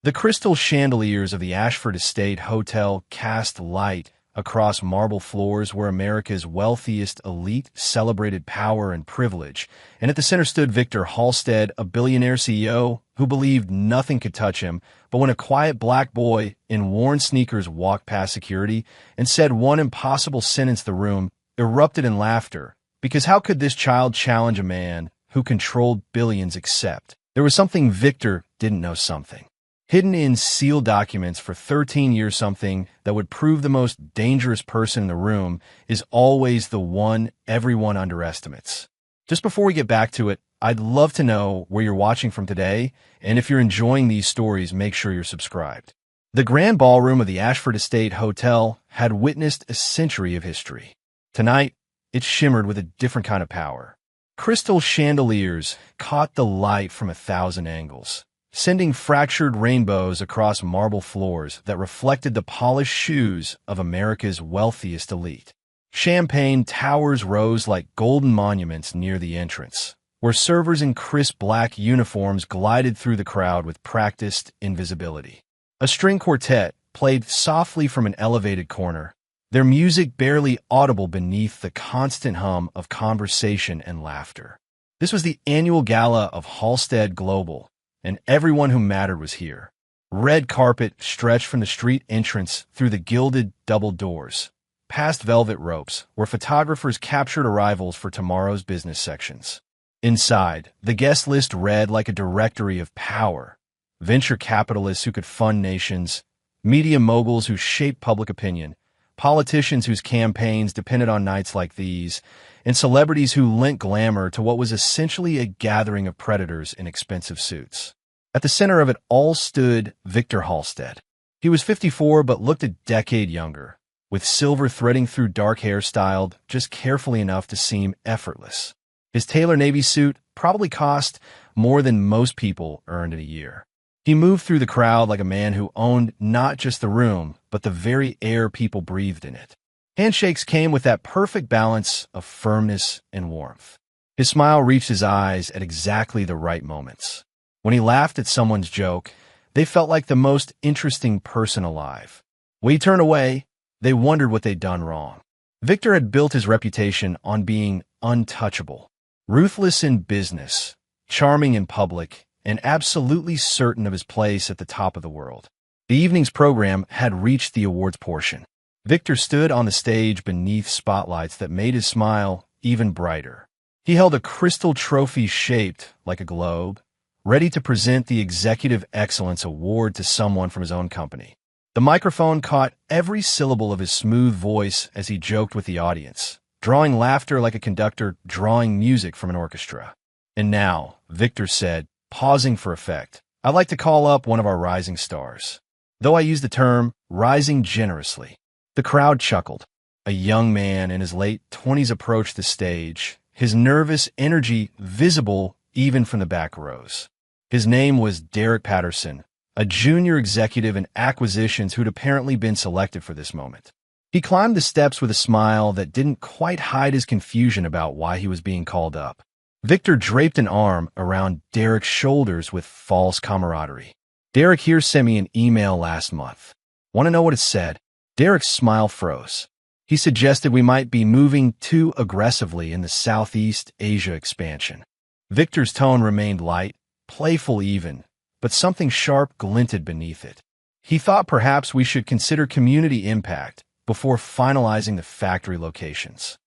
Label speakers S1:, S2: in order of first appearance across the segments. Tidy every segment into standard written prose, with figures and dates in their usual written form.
S1: The crystal chandeliers of the Ashford Estate Hotel cast light across marble floors where America's wealthiest elite celebrated power and privilege, and at the center stood Victor Halstead, a billionaire CEO who believed nothing could touch him. But when a quiet black boy in worn sneakers walked past security and said one impossible sentence, the room erupted in laughter, because how could this child challenge a man who controlled billions? Except there was something Victor didn't know. Something hidden in sealed documents for 13 years, something that would prove the most dangerous person in the room is always the one everyone underestimates. Just before we get back to it, I'd love to know where you're watching from today, and if you're enjoying these stories, make sure you're subscribed. The grand ballroom of the Ashford Estate Hotel had witnessed a century of history. Tonight, it shimmered with a different kind of power. Crystal chandeliers caught the light from 1,000 angles, sending fractured rainbows across marble floors that reflected the polished shoes of America's wealthiest elite. Champagne towers rose like golden monuments near the entrance, where servers in crisp black uniforms glided through the crowd with practiced invisibility. A string quartet played softly from an elevated corner, their music barely audible beneath the constant hum of conversation and laughter. This was the annual gala of Halstead Global, and everyone who mattered was here. Red carpet stretched from the street entrance through the gilded double doors, past velvet ropes, where photographers captured arrivals for tomorrow's business sections. Inside, the guest list read like a directory of power: venture capitalists who could fund nations, media moguls who shaped public opinion, politicians whose campaigns depended on nights like these, and celebrities who lent glamour to what was essentially a gathering of predators in expensive suits. At the center of it all stood Victor Halstead. He was 54 but looked a decade younger, with silver threading through dark hair styled just carefully enough to seem effortless. His tailor navy suit probably cost more than most people earned in a year. He moved through the crowd like a man who owned not just the room, but the very air people breathed in it. Handshakes came with that perfect balance of firmness and warmth. His smile reached his eyes at exactly the right moments. When he laughed at someone's joke, they felt like the most interesting person alive. When he turned away, they wondered what they'd done wrong. Victor had built his reputation on being untouchable, ruthless in business, charming in public, and absolutely certain of his place at the top of the world. The evening's program had reached the awards portion. Victor stood on the stage beneath spotlights that made his smile even brighter. He held a crystal trophy shaped like a globe, ready to present the Executive Excellence Award to someone from his own company. The microphone caught every syllable of his smooth voice as he joked with the audience, drawing laughter like a conductor drawing music from an orchestra. And now, Victor said, pausing for effect, "I'd like to call up one of our rising stars." Though I use the term rising generously. The crowd chuckled. A young man in his late 20s approached the stage, his nervous energy visible even from the back rows. His name was Derek Patterson, a junior executive in acquisitions who'd apparently been selected for this moment. He climbed the steps with a smile that didn't quite hide his confusion about why he was being called up. Victor draped an arm around Derek's shoulders with false camaraderie. "Derek here sent me an email last month. Want to know what it said?" Derek's smile froze. He suggested we might be moving too aggressively in the Southeast Asia expansion. Victor's tone remained light, playful even, but something sharp glinted beneath it. He thought perhaps we should consider community impact before finalizing the factory locations.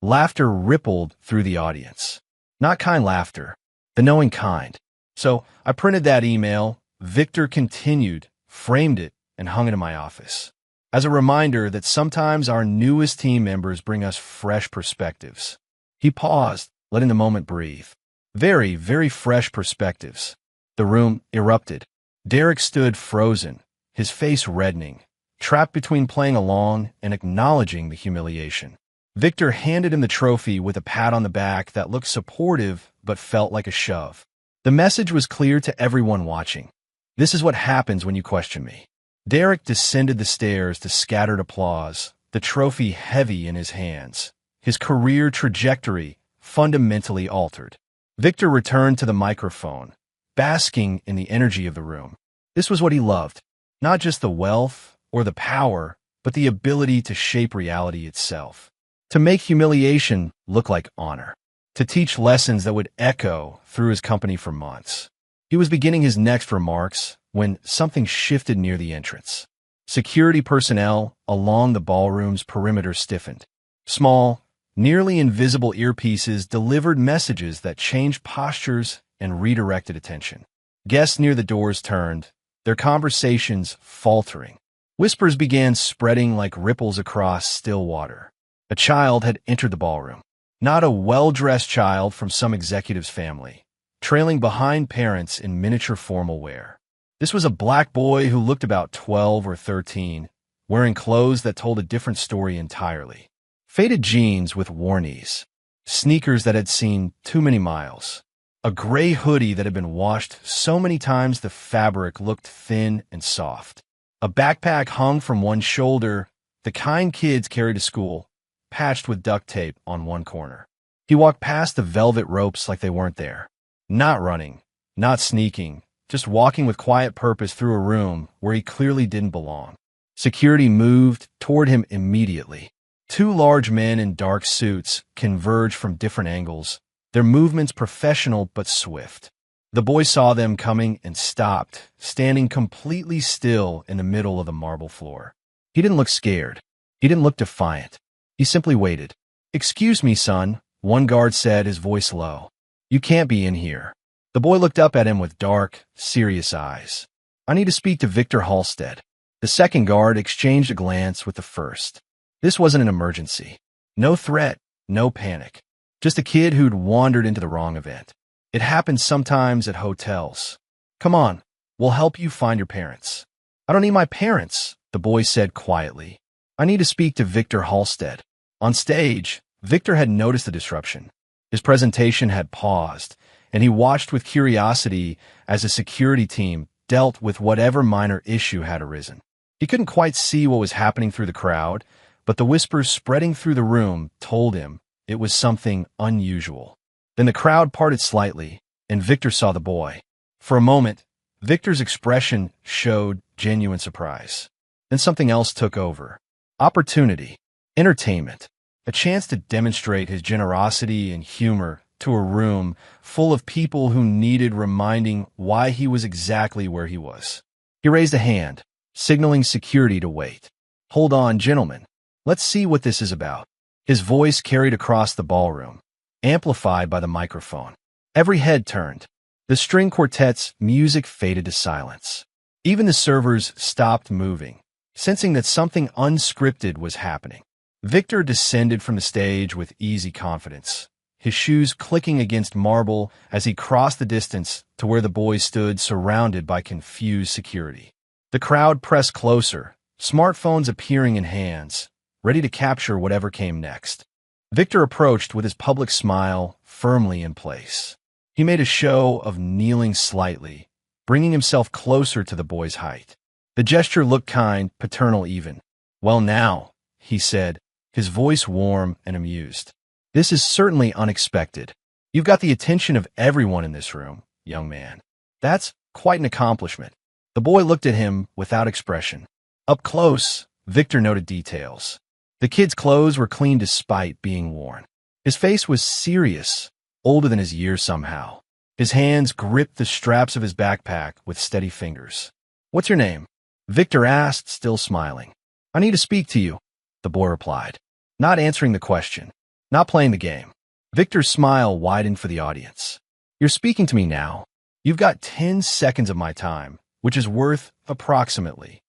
S1: Laughter rippled through the audience. Not kind laughter, the knowing kind. "So I printed that email," Victor continued, framed it, and hung it in my office, as a reminder that sometimes our newest team members bring us fresh perspectives. He paused, letting the moment breathe. Very, very fresh perspectives. The room erupted. Derek stood frozen, his face reddening, trapped between playing along and acknowledging the humiliation. Victor handed him the trophy with a pat on the back that looked supportive but felt like a shove. The message was clear to everyone watching. This is what happens when you question me. Derek descended the stairs to scattered applause, the trophy heavy in his hands, his career trajectory fundamentally altered. Victor returned to the microphone, basking in the energy of the room. This was what he loved. Not just the wealth or the power, but the ability to shape reality itself. To make humiliation look like honor. To teach lessons that would echo through his company for months. He was beginning his next remarks when something shifted near the entrance. Security personnel along the ballroom's perimeter stiffened. Small, nearly invisible earpieces delivered messages that changed postures and redirected attention. Guests near the doors turned, their conversations faltering. Whispers began spreading like ripples across still water. A child had entered the ballroom. Not a well-dressed child from some executive's family, trailing behind parents in miniature formal wear. This was a black boy who looked about 12 or 13, wearing clothes that told a different story entirely. Faded jeans with worn knees, sneakers that had seen too many miles, a gray hoodie that had been washed so many times the fabric looked thin and soft. A backpack hung from one shoulder, the kind kids carry to school, patched with duct tape on one corner. He walked past the velvet ropes like they weren't there. Not running, not sneaking, just walking with quiet purpose through a room where he clearly didn't belong. Security moved toward him immediately. Two large men in dark suits converged from different angles, their movements professional but swift. The boy saw them coming and stopped, standing completely still in the middle of the marble floor. He didn't look scared. He didn't look defiant. He simply waited. "Excuse me, son," one guard said, his voice low. "You can't be in here." The boy looked up at him with dark, serious eyes. "I need to speak to Victor Halstead." The second guard exchanged a glance with the first. This wasn't an emergency. No threat, no panic. Just a kid who'd wandered into the wrong event. It happens sometimes at hotels. "Come on, we'll help you find your parents." "I don't need my parents," the boy said quietly. "I need to speak to Victor Halstead." On stage, Victor had noticed the disruption. His presentation had paused, and he watched with curiosity as the security team dealt with whatever minor issue had arisen. He couldn't quite see what was happening through the crowd, but the whispers spreading through the room told him it was something unusual. Then the crowd parted slightly, and Victor saw the boy. For a moment, Victor's expression showed genuine surprise. Then something else took over. Opportunity. Entertainment. A chance to demonstrate his generosity and humor to a room full of people who needed reminding why he was exactly where he was. He raised a hand, signaling security to wait. "Hold on, gentlemen. Let's see what this is about." His voice carried across the ballroom, amplified by the microphone. Every head turned. The string quartet's music faded to silence. Even the servers stopped moving, sensing that something unscripted was happening. Victor descended from the stage with easy confidence, his shoes clicking against marble as he crossed the distance to where the boy stood surrounded by confused security. The crowd pressed closer, smartphones appearing in hands, ready to capture whatever came next. Victor approached with his public smile firmly in place. He made a show of kneeling slightly, bringing himself closer to the boy's height. The gesture looked kind, paternal even. "Well now," he said, his voice warm and amused. "This is certainly unexpected. You've got the attention of everyone in this room, young man. That's quite an accomplishment." The boy looked at him without expression. Up close, Victor noted details. The kid's clothes were clean despite being worn. His face was serious, older than his years somehow. His hands gripped the straps of his backpack with steady fingers. "What's your name?" Victor asked, still smiling. "I need to speak to you," the boy replied, not answering the question, not playing the game. Victor's smile widened for the audience. "You're speaking to me now. You've got 10 seconds of my time, which is worth approximately."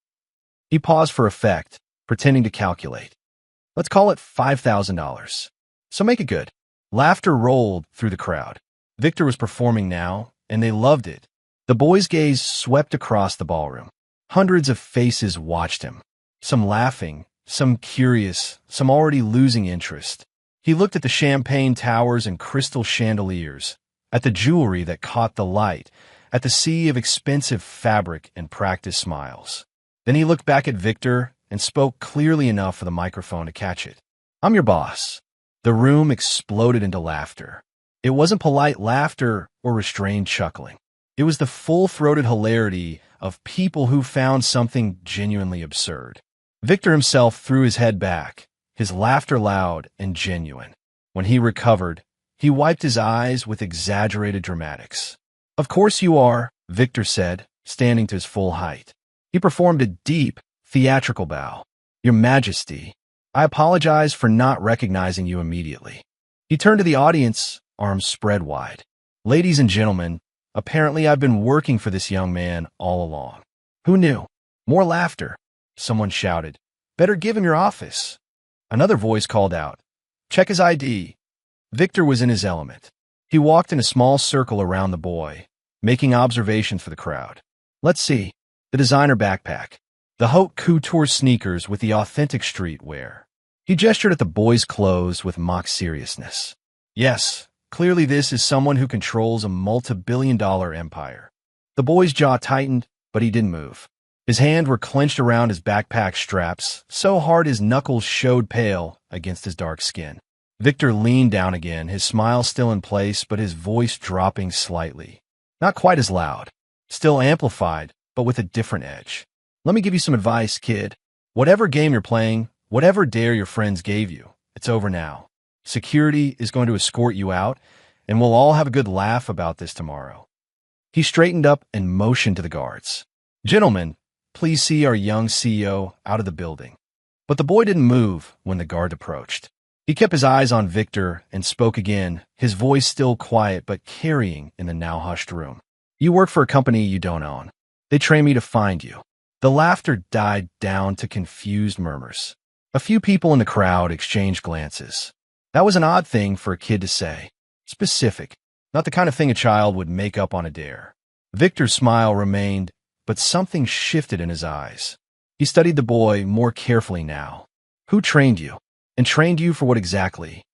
S1: He paused for effect, pretending to calculate. "Let's call it $5,000. So make it good." Laughter rolled through the crowd. Victor was performing now, and they loved it. The boy's gaze swept across the ballroom. Hundreds of faces watched him, some laughing, some curious, some already losing interest. He looked at the champagne towers and crystal chandeliers, at the jewelry that caught the light, at the sea of expensive fabric and practiced smiles. Then he looked back at Victor and spoke clearly enough for the microphone to catch it. "I'm your boss." The room exploded into laughter. It wasn't polite laughter or restrained chuckling. It was the full-throated hilarity of people who found something genuinely absurd. Victor himself threw his head back, his laughter loud and genuine. When he recovered, he wiped his eyes with exaggerated dramatics. "Of course you are," Victor said, standing to his full height. He performed a deep, theatrical bow. "Your Majesty, I apologize for not recognizing you immediately." He turned to the audience, arms spread wide. "Ladies and gentlemen, apparently I've been working for this young man all along." "Who knew?" More laughter. Someone shouted, "Better give him your office." Another voice called out, "Check his ID." Victor was in his element. He walked in a small circle around the boy, making observations for the crowd. "Let's see. The designer backpack. The haute couture sneakers with the authentic streetwear." He gestured at the boy's clothes with mock seriousness. "Yes, clearly this is someone who controls a multi-billion-dollar empire." The boy's jaw tightened, but he didn't move. His hands were clenched around his backpack straps, so hard his knuckles showed pale against his dark skin. Victor leaned down again, his smile still in place, but his voice dropping slightly. Not quite as loud, still amplified, but with a different edge. "Let me give you some advice, kid. Whatever game you're playing, whatever dare your friends gave you, it's over now. Security is going to escort you out, and we'll all have a good laugh about this tomorrow." He straightened up and motioned to the guards. "Gentlemen, please see our young CEO out of the building." But the boy didn't move when the guard approached. He kept his eyes on Victor and spoke again, his voice still quiet but carrying in the now hushed room. "You work for a company you don't own. They trained me to find you." The laughter died down to confused murmurs. A few people in the crowd exchanged glances. That was an odd thing for a kid to say. Specific, not the kind of thing a child would make up on a dare. Victor's smile remained, but something shifted in his eyes. He studied the boy more carefully now. "Who trained you? And trained you for what exactly?"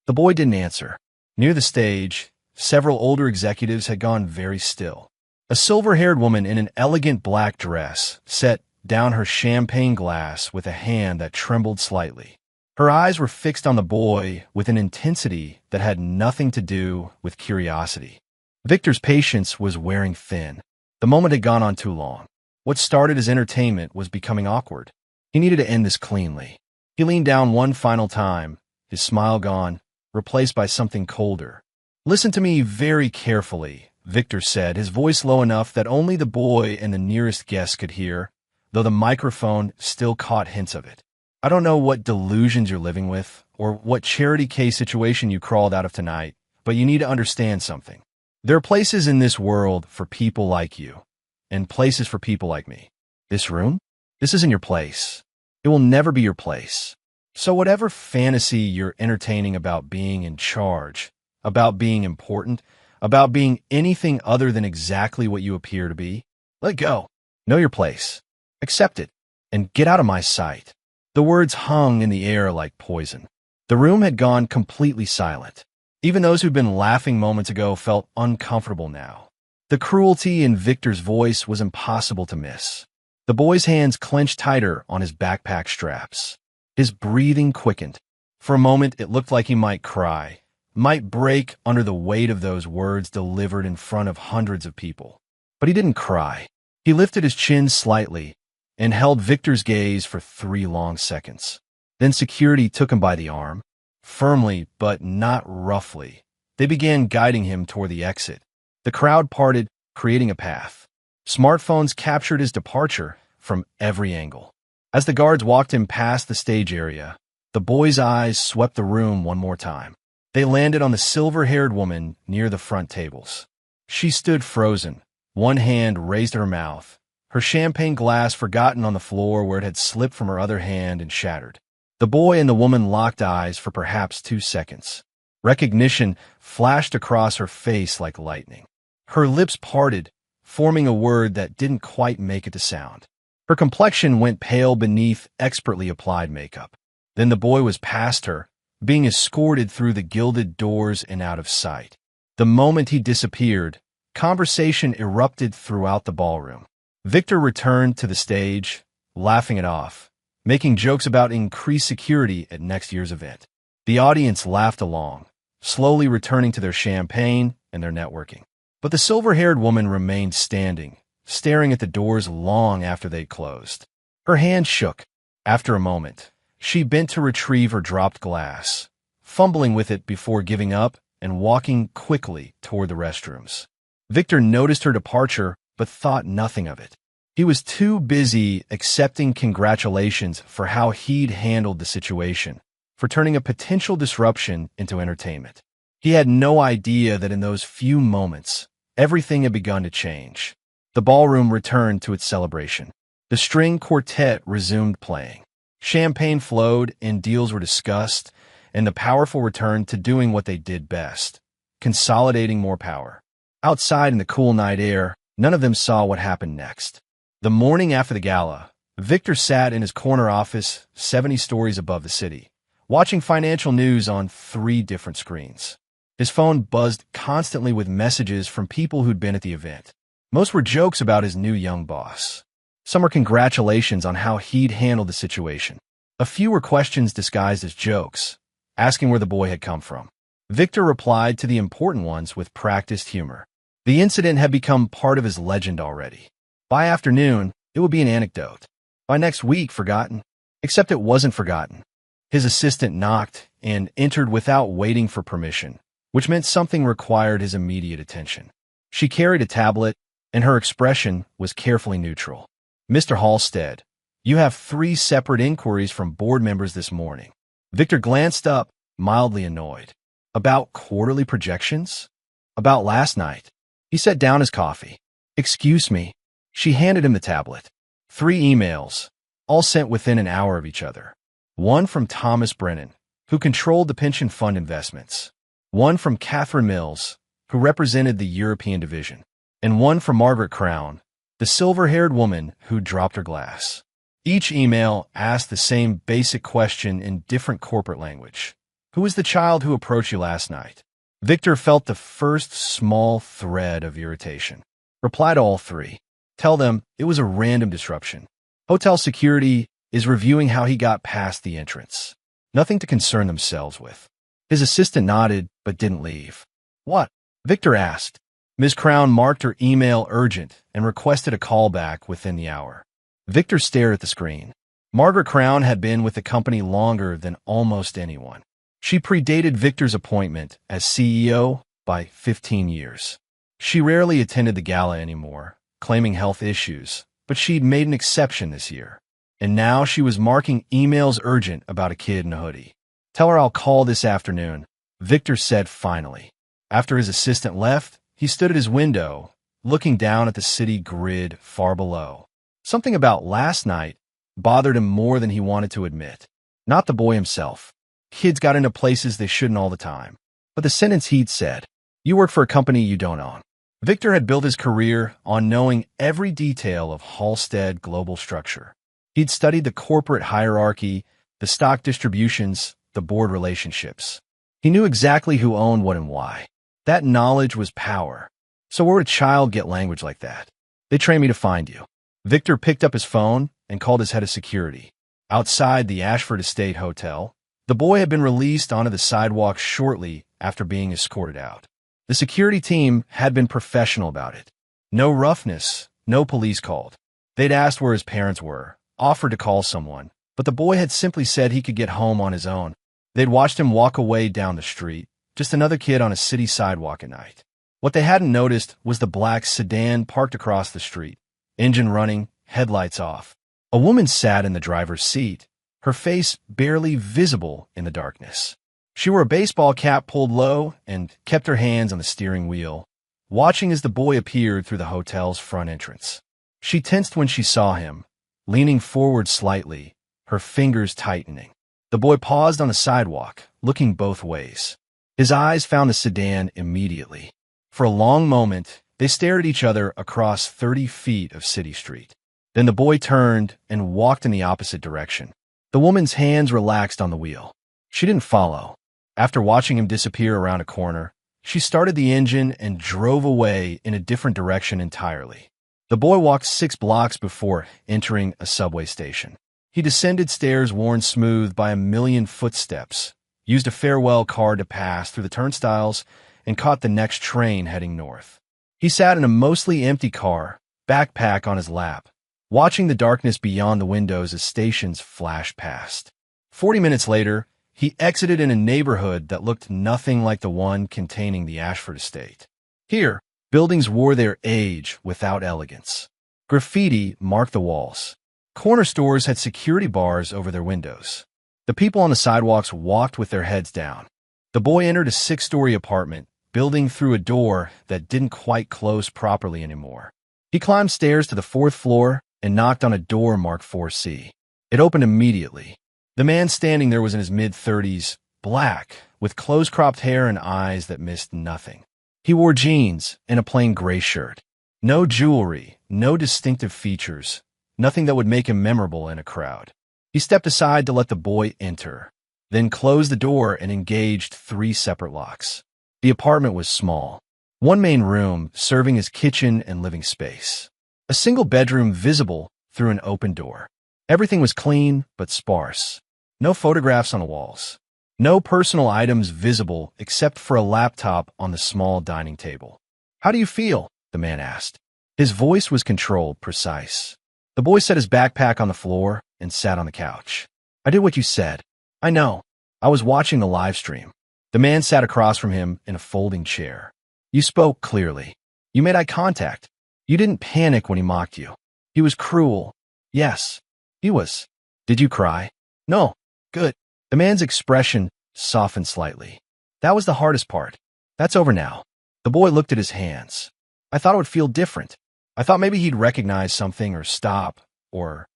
S1: The boy didn't answer. Near the stage, several older executives had gone very still. A silver-haired woman in an elegant black dress set down her champagne glass with a hand that trembled slightly. Her eyes were fixed on the boy with an intensity that had nothing to do with curiosity. Victor's patience was wearing thin. The moment had gone on too long. What started as entertainment was becoming awkward. He needed to end this cleanly. He leaned down one final time, his smile gone, replaced by something colder. "Listen to me very carefully," Victor said, his voice low enough that only the boy and the nearest guest could hear, though the microphone still caught hints of it. "I don't know what delusions you're living with, or what charity case situation you crawled out of tonight, but you need to understand something. There are places in this world for people like you, and places for people like me. This room? This isn't your place. It will never be your place. So whatever fantasy you're entertaining about being in charge, about being important, about being anything other than exactly what you appear to be, let go. Know your place. Accept it. And get out of my sight." The words hung in the air like poison. The room had gone completely silent. Even those who'd been laughing moments ago felt uncomfortable now. The cruelty in Victor's voice was impossible to miss. The boy's hands clenched tighter on his backpack straps. His breathing quickened. For a moment, it looked like he might cry, might break under the weight of those words delivered in front of hundreds of people. But he didn't cry. He lifted his chin slightly and held Victor's gaze for 3 long seconds. Then security took him by the arm, firmly but not roughly. They began guiding him toward the exit. The crowd parted, creating a path. Smartphones captured his departure from every angle. As the guards walked him past the stage area, the boy's eyes swept the room one more time. They landed on the silver-haired woman near the front tables. She stood frozen, one hand raised to her mouth, her champagne glass forgotten on the floor where it had slipped from her other hand and shattered. The boy and the woman locked eyes for perhaps 2 seconds. Recognition flashed across her face like lightning. Her lips parted, forming a word that didn't quite make it to sound. Her complexion went pale beneath expertly applied makeup. Then the boy was past her, being escorted through the gilded doors and out of sight. The moment he disappeared, conversation erupted throughout the ballroom. Victor returned to the stage, laughing it off, making jokes about increased security at next year's event. The audience laughed along, slowly returning to their champagne and their networking. But the silver-haired woman remained standing, staring at the doors long after they'd closed. Her hand shook. After a moment, she bent to retrieve her dropped glass, fumbling with it before giving up and walking quickly toward the restrooms. Victor noticed her departure but thought nothing of it. He was too busy accepting congratulations for how he'd handled the situation, for turning a potential disruption into entertainment. He had no idea that in those few moments, everything had begun to change. The ballroom returned to its celebration. The string quartet resumed playing. Champagne flowed and deals were discussed, and the powerful returned to doing what they did best, consolidating more power. Outside in the cool night air, none of them saw what happened next. The morning after the gala, Victor sat in his corner office 70 stories above the city, watching financial news on 3 different screens. His phone buzzed constantly with messages from people who'd been at the event. Most were jokes about his new young boss. Some were congratulations on how he'd handled the situation. A few were questions disguised as jokes, asking where the boy had come from. Victor replied to the important ones with practiced humor. The incident had become part of his legend already. By afternoon, it would be an anecdote. By next week, forgotten. Except it wasn't forgotten. His assistant knocked and entered without waiting for permission, which meant something required his immediate attention. She carried a tablet, and her expression was carefully neutral. "Mr. Halstead, you have 3 separate inquiries from board members this morning." Victor glanced up, mildly annoyed. "About quarterly projections? About last night?" He set down his coffee. "Excuse me." She handed him the tablet. 3 emails, all sent within an hour of each other. One from Thomas Brennan, who controlled the pension fund investments. One from Catherine Mills, who represented the European division. And one from Margaret Crown, the silver-haired woman who dropped her glass. Each email asked the same basic question in different corporate language. "Who was the child who approached you last night?" Victor felt the first small thread of irritation. Reply to all 3. Tell them it was a random disruption. Hotel security is reviewing how he got past the entrance. Nothing to concern themselves with. His assistant nodded but didn't leave. "What?" Victor asked. Ms. Crown marked her email urgent and requested a call back within the hour. Victor stared at the screen. Margaret Crown had been with the company longer than almost anyone. She predated Victor's appointment as CEO by 15 years. She rarely attended the gala anymore, claiming health issues, but she'd made an exception this year. And now she was marking emails urgent about a kid in a hoodie. "Tell her I'll call this afternoon," Victor said finally. After his assistant left, he stood at his window, looking down at the city grid far below. Something about last night bothered him more than he wanted to admit. Not the boy himself. Kids got into places they shouldn't all the time. But the sentence he'd said, "You work for a company you don't own." Victor had built his career on knowing every detail of Halstead global structure. He'd studied the corporate hierarchy, the stock distributions, the board relationships. He knew exactly who owned what and why. That knowledge was power. So where would a child get language like that? "They trained me to find you." Victor picked up his phone and called his head of security. Outside the Ashford Estate Hotel, the boy had been released onto the sidewalk shortly after being escorted out. The security team had been professional about it. No roughness, no police called. They'd asked where his parents were, offered to call someone, but the boy had simply said he could get home on his own. They'd watched him walk away down the street, just another kid on a city sidewalk at night. What they hadn't noticed was the black sedan parked across the street, engine running, headlights off. A woman sat in the driver's seat, her face barely visible in the darkness. She wore a baseball cap pulled low and kept her hands on the steering wheel, watching as the boy appeared through the hotel's front entrance. She tensed when she saw him, leaning forward slightly, her fingers tightening. The boy paused on the sidewalk, looking both ways. His eyes found the sedan immediately. For a long moment, they stared at each other across 30 feet of City Street. Then the boy turned and walked in the opposite direction. The woman's hands relaxed on the wheel. She didn't follow. After watching him disappear around a corner, she started the engine and drove away in a different direction entirely. The boy walked 6 blocks before entering a subway station. He descended stairs worn smooth by a million footsteps, used a farewell card to pass through the turnstiles, and caught the next train heading north. He sat in a mostly empty car, backpack on his lap, watching the darkness beyond the windows as stations flashed past. 40 minutes later, he exited in a neighborhood that looked nothing like the one containing the Ashford estate. Here, buildings wore their age without elegance. Graffiti marked the walls. Corner stores had security bars over their windows. The people on the sidewalks walked with their heads down. The boy entered a 6-story apartment, building through a door that didn't quite close properly anymore. He climbed stairs to the 4th floor and knocked on a door marked 4C. It opened immediately. The man standing there was in his mid-30s, black, with close-cropped hair and eyes that missed nothing. He wore jeans and a plain gray shirt. No jewelry, no distinctive features, nothing that would make him memorable in a crowd. He stepped aside to let the boy enter, then closed the door and engaged 3 separate locks. The apartment was small. One main room serving as kitchen and living space. A single bedroom visible through an open door. Everything was clean but sparse. No photographs on the walls. No personal items visible except for a laptop on the small dining table. "How do you feel?" the man asked. His voice was controlled, precise. The boy set his backpack on the floor and sat on the couch. "I did what you said. I know. I was watching the live stream." The man sat across from him in a folding chair. "You spoke clearly. You made eye contact. You didn't panic when he mocked you. He was cruel." "Yes, he was." "Did you cry?" "No." "Good." The man's expression softened slightly. "That was the hardest part. That's over now." The boy looked at his hands. "I thought it would feel different. I thought maybe he'd recognize something or stop, or—"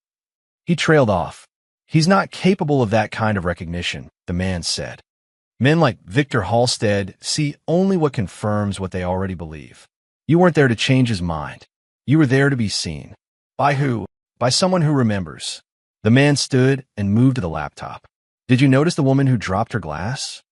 S1: He trailed off. "He's not capable of that kind of recognition," the man said. "Men like Victor Halstead see only what confirms what they already believe. You weren't there to change his mind. You were there to be seen." "By who?" "By someone who remembers." The man stood and moved to the laptop. "Did you notice the woman who dropped her glass?"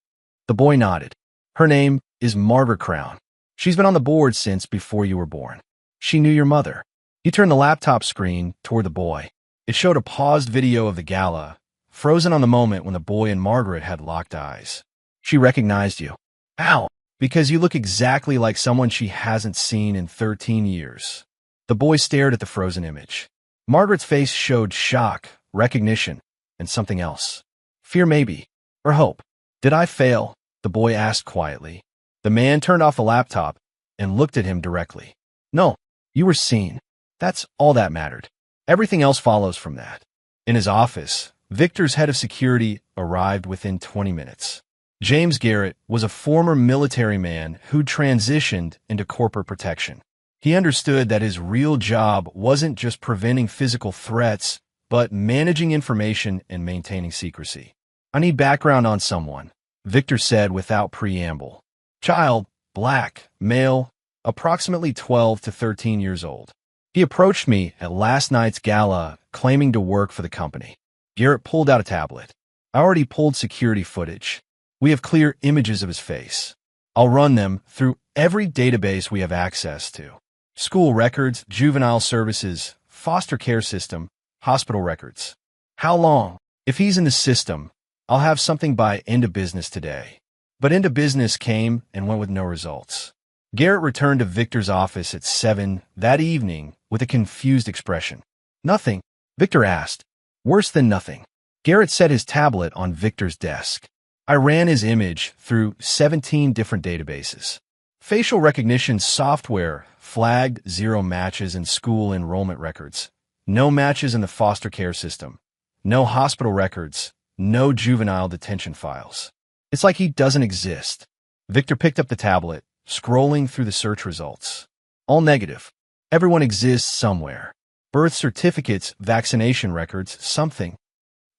S1: The boy nodded. "Her name is Margaret Crown. She's been on the board since before you were born. She knew your mother." He turned the laptop screen toward the boy. It showed a paused video of the gala, frozen on the moment when the boy and Margaret had locked eyes. "She recognized you." "How?" "Because you look exactly like someone she hasn't seen in 13 years. The boy stared at the frozen image. Margaret's face showed shock, recognition, and something else. Fear maybe, or hope. "Did I fail?" the boy asked quietly. The man turned off the laptop and looked at him directly. "No, you were seen. That's all that mattered. Everything else follows from that." In his office, Victor's head of security arrived within 20 minutes. James Garrett was a former military man who transitioned into corporate protection. He understood that his real job wasn't just preventing physical threats, but managing information and maintaining secrecy. "I need background on someone," Victor said without preamble. "Child, black, male, approximately 12 to 13 years old. He approached me at last night's gala claiming to work for the company." Garrett pulled out a tablet. "I already pulled security footage. We have clear images of his face. I'll run them through every database we have access to. School records, juvenile services, foster care system, hospital records. How long? If he's in the system, I'll have something by end of business today." But end of business came and went with no results. Garrett returned to Victor's office at 7 that evening with a confused expression. "Nothing?" Victor asked. "Worse than nothing." Garrett set his tablet on Victor's desk. "I ran his image through 17 different databases. Facial recognition software flagged 0 matches in school enrollment records, no matches in the foster care system, no hospital records, no juvenile detention files. It's like he doesn't exist." Victor picked up the tablet, scrolling through the search results. All negative. Everyone exists somewhere. Birth certificates, vaccination records, something.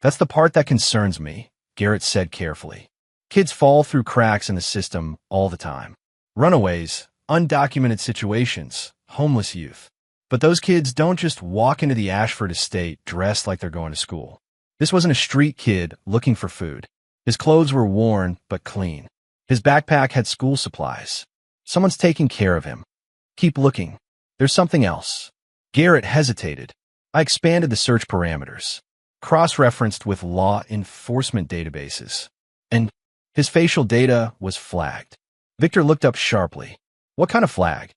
S1: "That's the part that concerns me," Garrett said carefully. "Kids fall through cracks in the system all the time. Runaways, undocumented situations, homeless youth. But those kids don't just walk into the Ashford estate dressed like they're going to school. This wasn't a street kid looking for food. His clothes were worn but clean. His backpack had school supplies. Someone's taking care of him. Keep looking. There's something else." Garrett hesitated. I expanded the search parameters, cross-referenced with law enforcement databases, and his facial data was flagged. Victor looked up sharply. "What kind of flag?"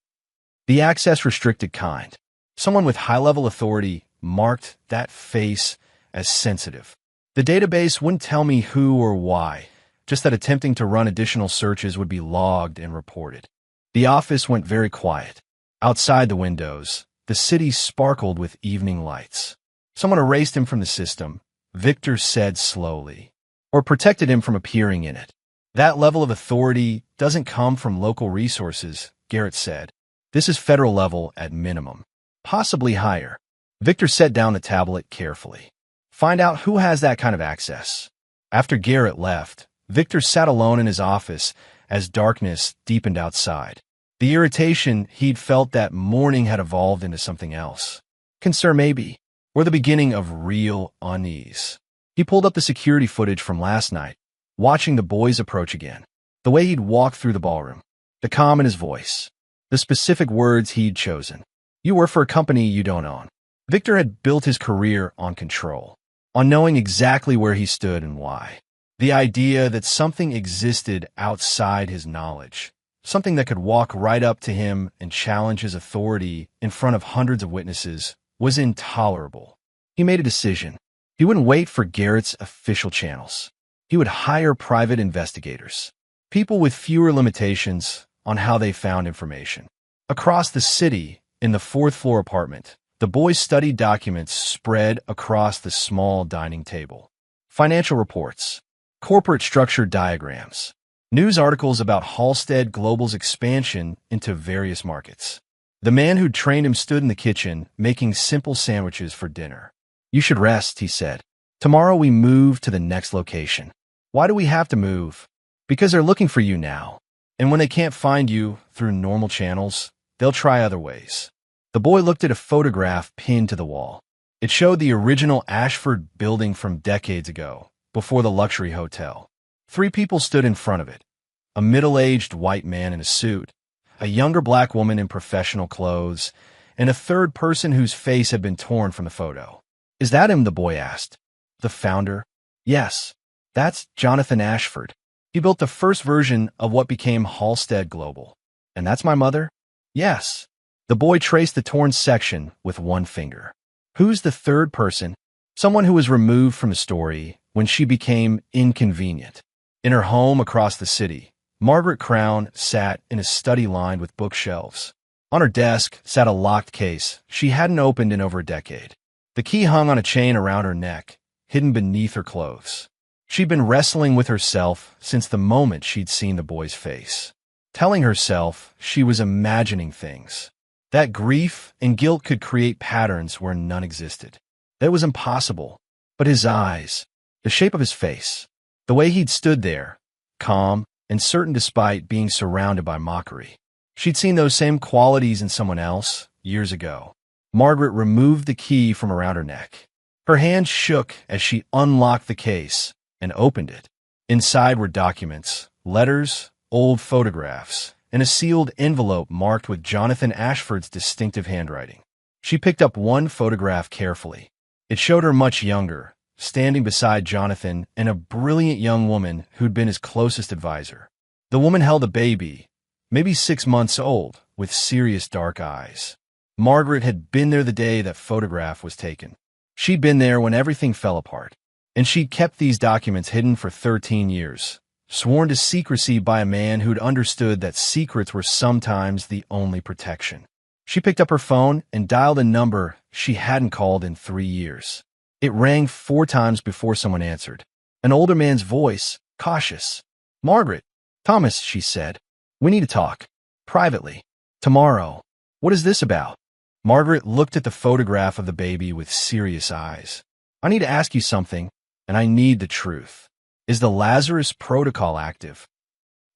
S1: "The access-restricted kind. Someone with high-level authority marked that face as sensitive. The database wouldn't tell me who or why, just that attempting to run additional searches would be logged and reported. The office went very quiet. Outside the windows, the city sparkled with evening lights. Someone erased him from the system, Victor said slowly, or protected him from appearing in it. That level of authority doesn't come from local resources, Garrett said. This is federal level at minimum, possibly higher. Victor set down the tablet carefully. Find out who has that kind of access. After Garrett left, Victor sat alone in his office as darkness deepened outside. The irritation he'd felt that morning had evolved into something else. Concern maybe, or the beginning of real unease. He pulled up the security footage from last night, watching the boys approach again. The way he'd walked through the ballroom, the calm in his voice, the specific words he'd chosen. You work for a company you don't own. Victor had built his career on control, on knowing exactly where he stood and why. The idea that something existed outside his knowledge, something that could walk right up to him and challenge his authority in front of hundreds of witnesses, was intolerable. He made a decision. He wouldn't wait for Garrett's official channels. He would hire private investigators, people with fewer limitations on how they found information. Across the city, in the fourth-floor apartment, the boys studied documents spread across the small dining table. Financial reports, corporate structure diagrams, news articles about Halstead Global's expansion into various markets. The man who'd trained him stood in the kitchen, making simple sandwiches for dinner. You should rest, he said. Tomorrow we move to the next location. Why do we have to move? Because they're looking for you now. And when they can't find you through normal channels, they'll try other ways. The boy looked at a photograph pinned to the wall. It showed the original Ashford building from decades ago, before the luxury hotel. 3 people stood in front of it. A middle-aged white man in a suit, a younger black woman in professional clothes, and a third person whose face had been torn from the photo. Is that him? The boy asked. The founder? Yes, that's Jonathan Ashford. He built the first version of what became Halstead Global. And that's my mother? Yes. The boy traced the torn section with one finger. Who's the third person? Someone who was removed from the story when she became inconvenient. In her home across the city, Margaret Crown sat in a study lined with bookshelves. On her desk sat a locked case she hadn't opened in over a decade. The key hung on a chain around her neck, hidden beneath her clothes. She'd been wrestling with herself since the moment she'd seen the boy's face, telling herself she was imagining things, that grief and guilt could create patterns where none existed. That was impossible. But his eyes, the shape of his face, the way he'd stood there, calm and certain despite being surrounded by mockery. She'd seen those same qualities in someone else years ago. Margaret removed the key from around her neck. Her hand shook as she unlocked the case and opened it. Inside were documents, letters, old photographs, and a sealed envelope marked with Jonathan Ashford's distinctive handwriting. She picked up one photograph carefully. It showed her much younger, standing beside Jonathan and a brilliant young woman who'd been his closest advisor. The woman held a baby, maybe 6 months old, with serious dark eyes. Margaret had been there the day that photograph was taken. She'd been there when everything fell apart. And she'd kept these documents hidden for 13 years, sworn to secrecy by a man who'd understood that secrets were sometimes the only protection. She picked up her phone and dialed a number she hadn't called in 3 years. It rang 4 times before someone answered. An older man's voice, cautious. Margaret. Thomas, she said. We need to talk. Privately. Tomorrow. What is this about? Margaret looked at the photograph of the baby with serious eyes. I need to ask you something, and I need the truth. Is the Lazarus Protocol active?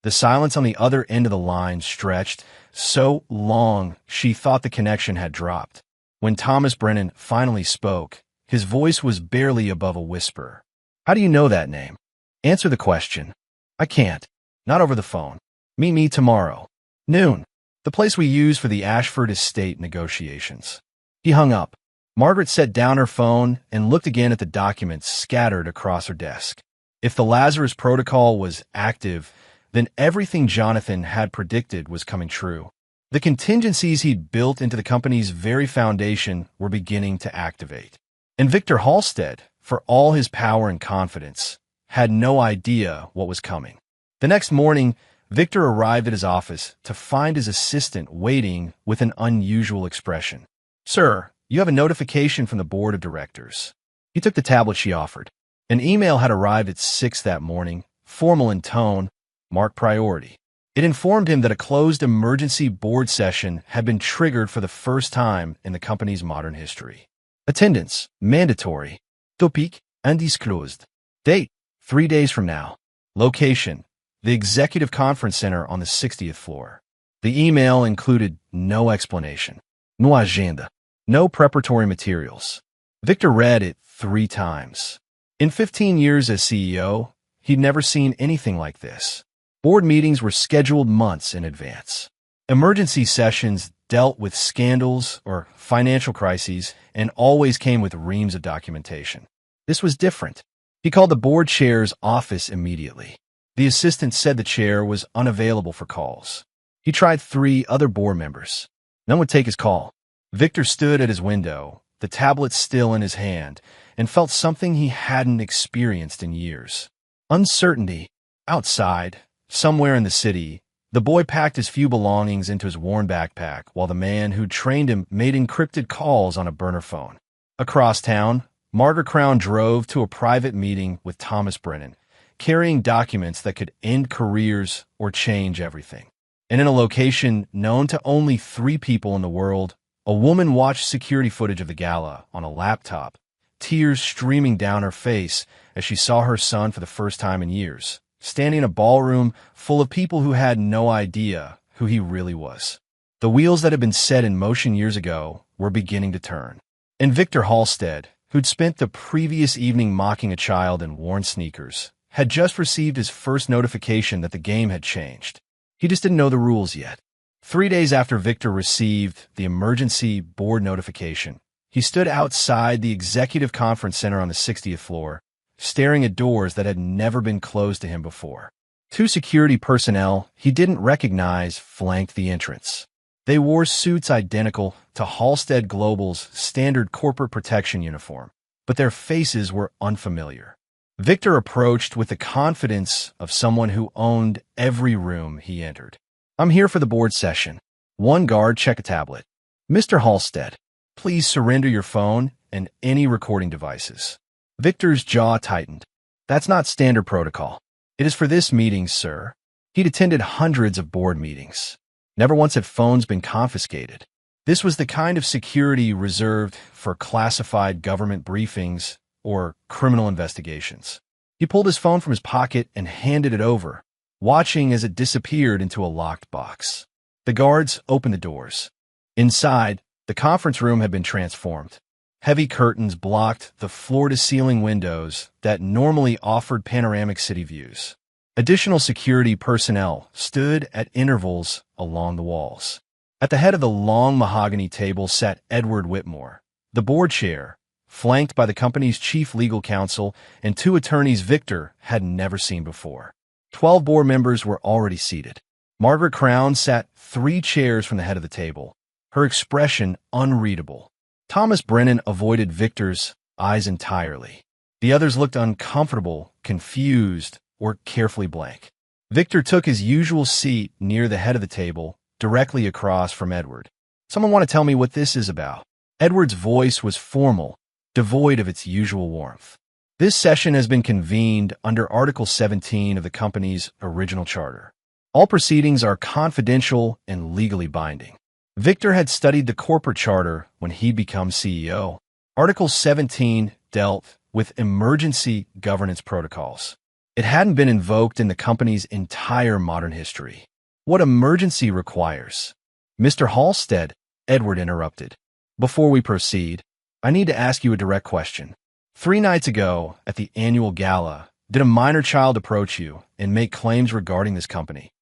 S1: The silence on the other end of the line stretched so long she thought the connection had dropped. When Thomas Brennan finally spoke, his voice was barely above a whisper. How do you know that name? Answer the question. I can't. Not over the phone. Meet me tomorrow. Noon. The place we use for the Ashford estate negotiations. He hung up. Margaret set down her phone and looked again at the documents scattered across her desk. If the Lazarus Protocol was active, then everything Jonathan had predicted was coming true. The contingencies he'd built into the company's very foundation were beginning to activate. And Victor Halstead, for all his power and confidence, had no idea what was coming. The next morning, Victor arrived at his office to find his assistant waiting with an unusual expression. "Sir, you have a notification from the board of directors." He took the tablet she offered. An email had arrived at 6 that morning, formal in tone, marked priority. It informed him that a closed emergency board session had been triggered for the first time in the company's modern history. Attendance, mandatory. Topic, undisclosed. Date, 3 days from now. Location, the Executive Conference Center on the 60th floor. The email included no explanation, no agenda, no preparatory materials. Victor read it 3 times. In 15 years as CEO, he'd never seen anything like this. Board meetings were scheduled months in advance. Emergency sessions dealt with scandals or financial crises and always came with reams of documentation. This was different. He called the board chair's office immediately. The assistant said the chair was unavailable for calls. He tried 3 other board members. None would take his call. Victor stood at his window, the tablet still in his hand, and felt something he hadn't experienced in years. Uncertainty. Outside, somewhere in the city, the boy packed his few belongings into his worn backpack while the man who'd trained him made encrypted calls on a burner phone. Across town, Margaret Crown drove to a private meeting with Thomas Brennan, carrying documents that could end careers or change everything. And in a location known to only 3 people in the world, a woman watched security footage of the gala on a laptop, tears streaming down her face as she saw her son for the first time in years, standing in a ballroom full of people who had no idea who he really was. The wheels that had been set in motion years ago were beginning to turn. And Victor Halstead, who'd spent the previous evening mocking a child in worn sneakers, had just received his first notification that the game had changed. He just didn't know the rules yet. 3 days after Victor received the emergency board notification, he stood outside the Executive Conference Center on the 60th floor, staring at doors that had never been closed to him before. 2 security personnel he didn't recognize flanked the entrance. They wore suits identical to Halstead Global's standard corporate protection uniform, but their faces were unfamiliar. Victor approached with the confidence of someone who owned every room he entered. "I'm here for the board session." One guard checked a tablet. "Mr. Halstead, please surrender your phone and any recording devices." Victor's jaw tightened. "That's not standard protocol. It is for this meeting, sir." He'd attended hundreds of board meetings. Never once had phones been confiscated. This was the kind of security reserved for classified government briefings or criminal investigations. He pulled his phone from his pocket and handed it over, watching as it disappeared into a locked box. The guards opened the doors. Inside, the conference room had been transformed. Heavy curtains blocked the floor-to-ceiling windows that normally offered panoramic city views. Additional security personnel stood at intervals along the walls. At the head of the long mahogany table sat Edward Whitmore, the board chair, flanked by the company's chief legal counsel and 2 attorneys Victor had never seen before. 12 board members were already seated. Margaret Crown sat 3 chairs from the head of the table, her expression unreadable. Thomas Brennan avoided Victor's eyes entirely. The others looked uncomfortable, confused, or carefully blank. Victor took his usual seat near the head of the table, directly across from Edward. "Someone want to tell me what this is about?" Edward's voice was formal, devoid of its usual warmth. "This session has been convened under Article 17 of the company's original charter. All proceedings are confidential and legally binding." Victor had studied the corporate charter when he'd become CEO. Article 17 dealt with emergency governance protocols. It hadn't been invoked in the company's entire modern history. "What emergency requires?" "Mr. Halstead," Edward interrupted. "Before we proceed, I need to ask you a direct question. 3 nights ago, at the annual gala, did a minor child approach you and make claims regarding this company?"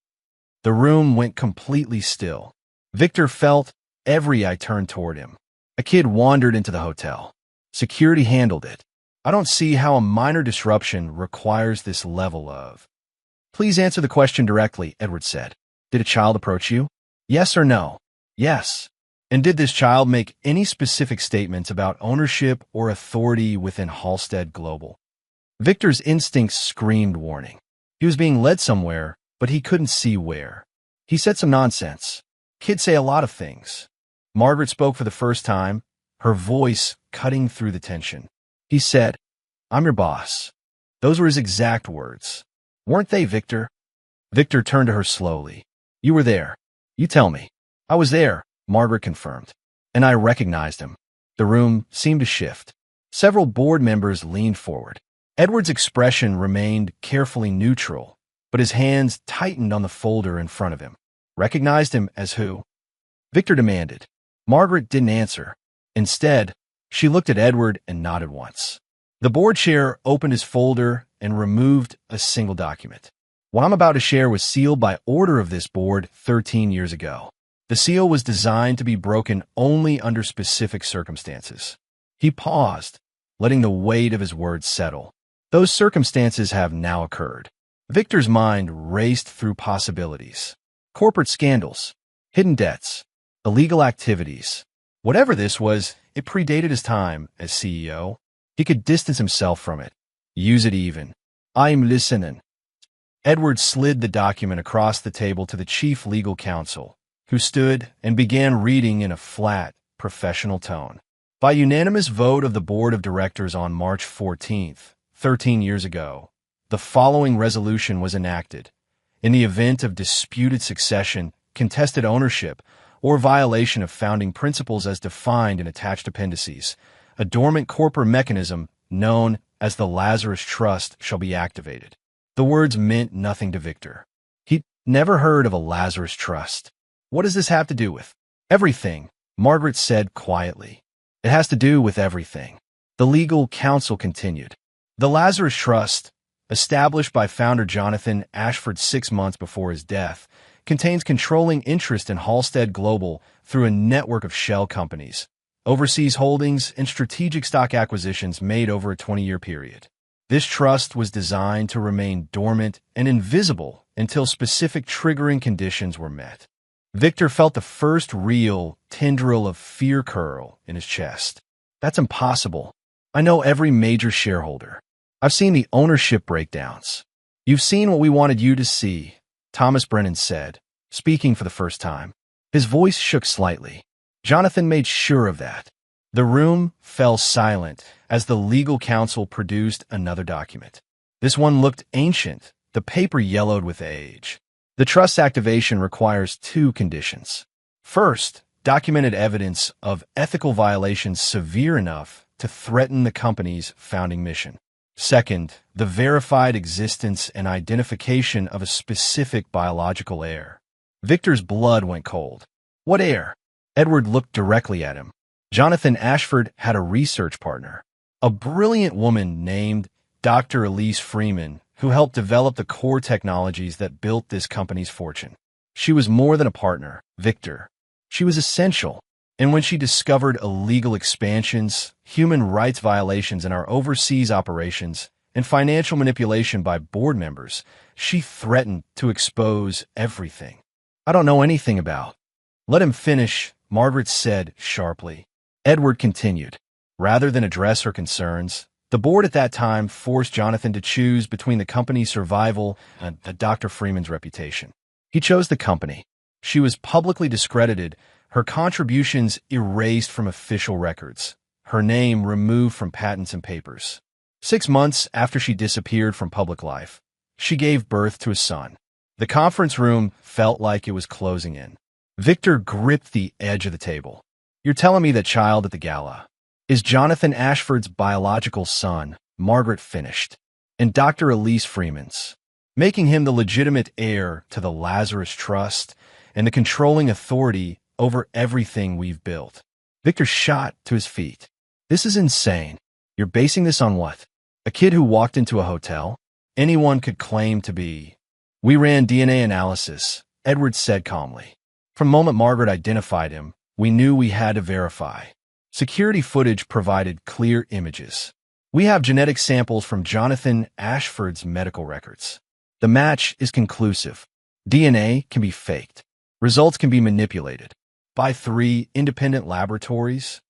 S1: The room went completely still. Victor felt every eye turned toward him. A kid wandered into the hotel. Security handled it. "I don't see how a minor disruption requires this level of—" "Please answer the question directly," Edward said. "Did a child approach you? Yes or no?" Yes. And did this child make any specific statements about ownership or authority within Halstead Global? Victor's instincts screamed warning. He was being led somewhere, but he couldn't see where. He said some nonsense. Kids say a lot of things. Margaret spoke for the first time, her voice cutting through the tension. He said, "I'm your boss." Those were his exact words. Weren't they, Victor? Victor turned to her slowly. "You were there. You tell me." "I was there," Margaret confirmed. "And I recognized him." The room seemed to shift. Several board members leaned forward. Edward's expression remained carefully neutral, but his hands tightened on the folder in front of him. "Recognized him as who?" Victor demanded. Margaret didn't answer. Instead, she looked at Edward and nodded once. The board chair opened his folder and removed a single document. "What I'm about to share was sealed by order of this board 13 years ago. The seal was designed to be broken only under specific circumstances." He paused, letting the weight of his words settle. Those circumstances have now occurred. Victor's mind raced through possibilities. Corporate scandals, hidden debts, illegal activities. Whatever this was, it predated his time as CEO. He could distance himself from it. Use it even. "I'm listening." Edward slid the document across the table to the chief legal counsel, who stood and began reading in a flat, professional tone. "By unanimous vote of the board of directors on March 14th, 13 years ago, the following resolution was enacted. In the event of disputed succession, contested ownership, or violation of founding principles as defined in attached appendices, a dormant corporate mechanism known as the Lazarus Trust shall be activated." The words meant nothing to Victor. He'd never heard of a Lazarus Trust. "What does this have to do with?" "Everything," Margaret said quietly. "It has to do with everything." The legal counsel continued. "The Lazarus Trust, established by founder Jonathan Ashford 6 months before his death, contains controlling interest in Halstead Global through a network of shell companies, overseas holdings, and strategic stock acquisitions made over a 20-year period. This trust was designed to remain dormant and invisible until specific triggering conditions were met." Victor felt the first real tendril of fear curl in his chest. "That's impossible. I know every major shareholder. I've seen the ownership breakdowns." "You've seen what we wanted you to see," Thomas Brennan said, speaking for the first time. His voice shook slightly. "Jonathan made sure of that." The room fell silent as the legal counsel produced another document. This one looked ancient, the paper yellowed with age. The trust activation requires 2 conditions. First, documented evidence of ethical violations severe enough to threaten the company's founding mission. Second, the verified existence and identification of a specific biological heir. Victor's blood went cold. "What heir?" Edward looked directly at him. Jonathan Ashford had a research partner, a brilliant woman named Dr. Elise Freeman, who helped develop the core technologies that built this company's fortune. She was more than a partner, Victor. She was essential. And when she discovered illegal expansions, human rights violations in our overseas operations, and financial manipulation by board members, she threatened to expose everything. "I don't know anything about." "Let him finish," Margaret said sharply. Edward continued. Rather than address her concerns, the board at that time forced Jonathan to choose between the company's survival and Dr. Freeman's reputation. He chose the company. She was publicly discredited, her contributions erased from official records, her name removed from patents and papers. 6 months after she disappeared from public life, she gave birth to a son. The conference room felt like it was closing in. Victor gripped the edge of the table. "You're telling me that child at the gala is Jonathan Ashford's biological son," Margaret finished, "and Dr. Elise Freeman's, making him the legitimate heir to the Lazarus Trust and the controlling authority over everything we've built." Victor shot to his feet. "This is insane. You're basing this on what? A kid who walked into a hotel? Anyone could claim to be." "We ran DNA analysis," Edward said calmly. "From the moment Margaret identified him, we knew we had to verify. Security footage provided clear images. We have genetic samples from Jonathan Ashford's medical records. The match is conclusive. DNA can be faked. Results can be manipulated. By 3 independent laboratories?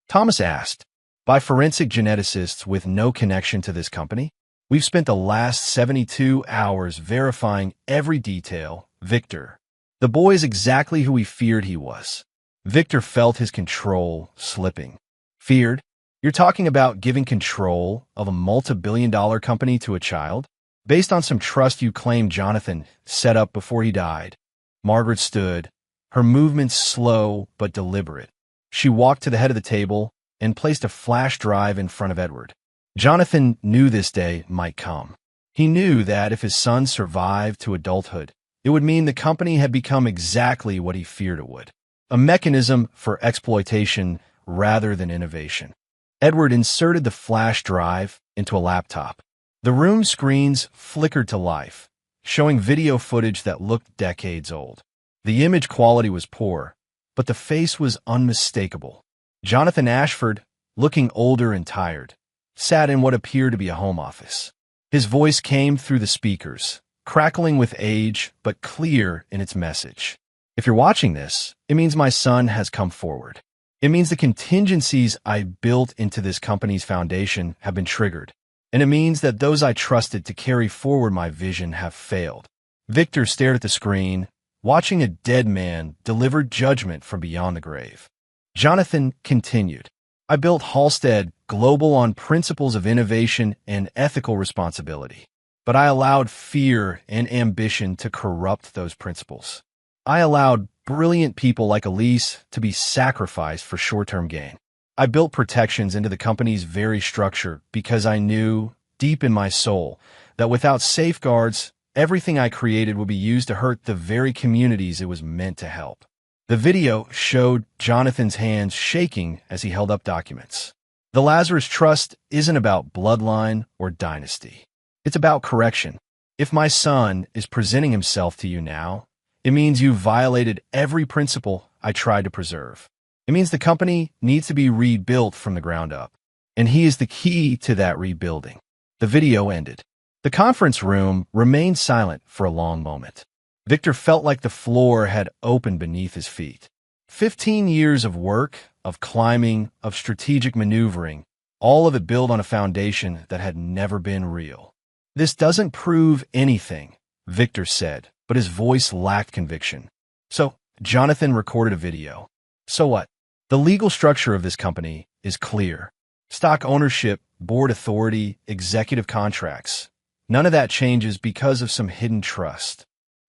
S1: Thomas asked. By forensic geneticists with no connection to this company? We've spent the last 72 hours verifying every detail. Victor. The boy is exactly who we feared he was. Victor felt his control slipping. Feared? You're talking about giving control of a multi-billion-dollar company to a child? Based on some trust you claim Jonathan set up before he died. Margaret stood, her movements slow but deliberate. She walked to the head of the table and placed a flash drive in front of Edward. Jonathan knew this day might come. He knew that if his son survived to adulthood, it would mean the company had become exactly what he feared it would. A mechanism for exploitation rather than innovation. Edward inserted the flash drive into a laptop. The room screens flickered to life, showing video footage that looked decades old. The image quality was poor, but the face was unmistakable. Jonathan Ashford, looking older and tired, sat in what appeared to be a home office. His voice came through the speakers, crackling with age but clear in its message. If you're watching this, it means my son has come forward. It means the contingencies I built into this company's foundation have been triggered. And it means that those I trusted to carry forward my vision have failed. Victor stared at the screen, watching a dead man deliver judgment from beyond the grave. Jonathan continued. I built Halstead Global on principles of innovation and ethical responsibility. But I allowed fear and ambition to corrupt those principles. I allowed brilliant people like Elise to be sacrificed for short-term gain. I built protections into the company's very structure because I knew, deep in my soul, that without safeguards, everything I created would be used to hurt the very communities it was meant to help. The video showed Jonathan's hands shaking as he held up documents. The Lazarus Trust isn't about bloodline or dynasty. It's about correction. If my son is presenting himself to you now, it means you violated every principle I tried to preserve. It means the company needs to be rebuilt from the ground up. And he is the key to that rebuilding. The video ended. The conference room remained silent for a long moment. Victor felt like the floor had opened beneath his feet. 15 years of work, of climbing, of strategic maneuvering, all of it built on a foundation that had never been real. This doesn't prove anything, Victor said, but his voice lacked conviction. So, Jonathan recorded a video. So what? The legal structure of this company is clear. Stock ownership, board authority, executive contracts. None of that changes because of some hidden trust.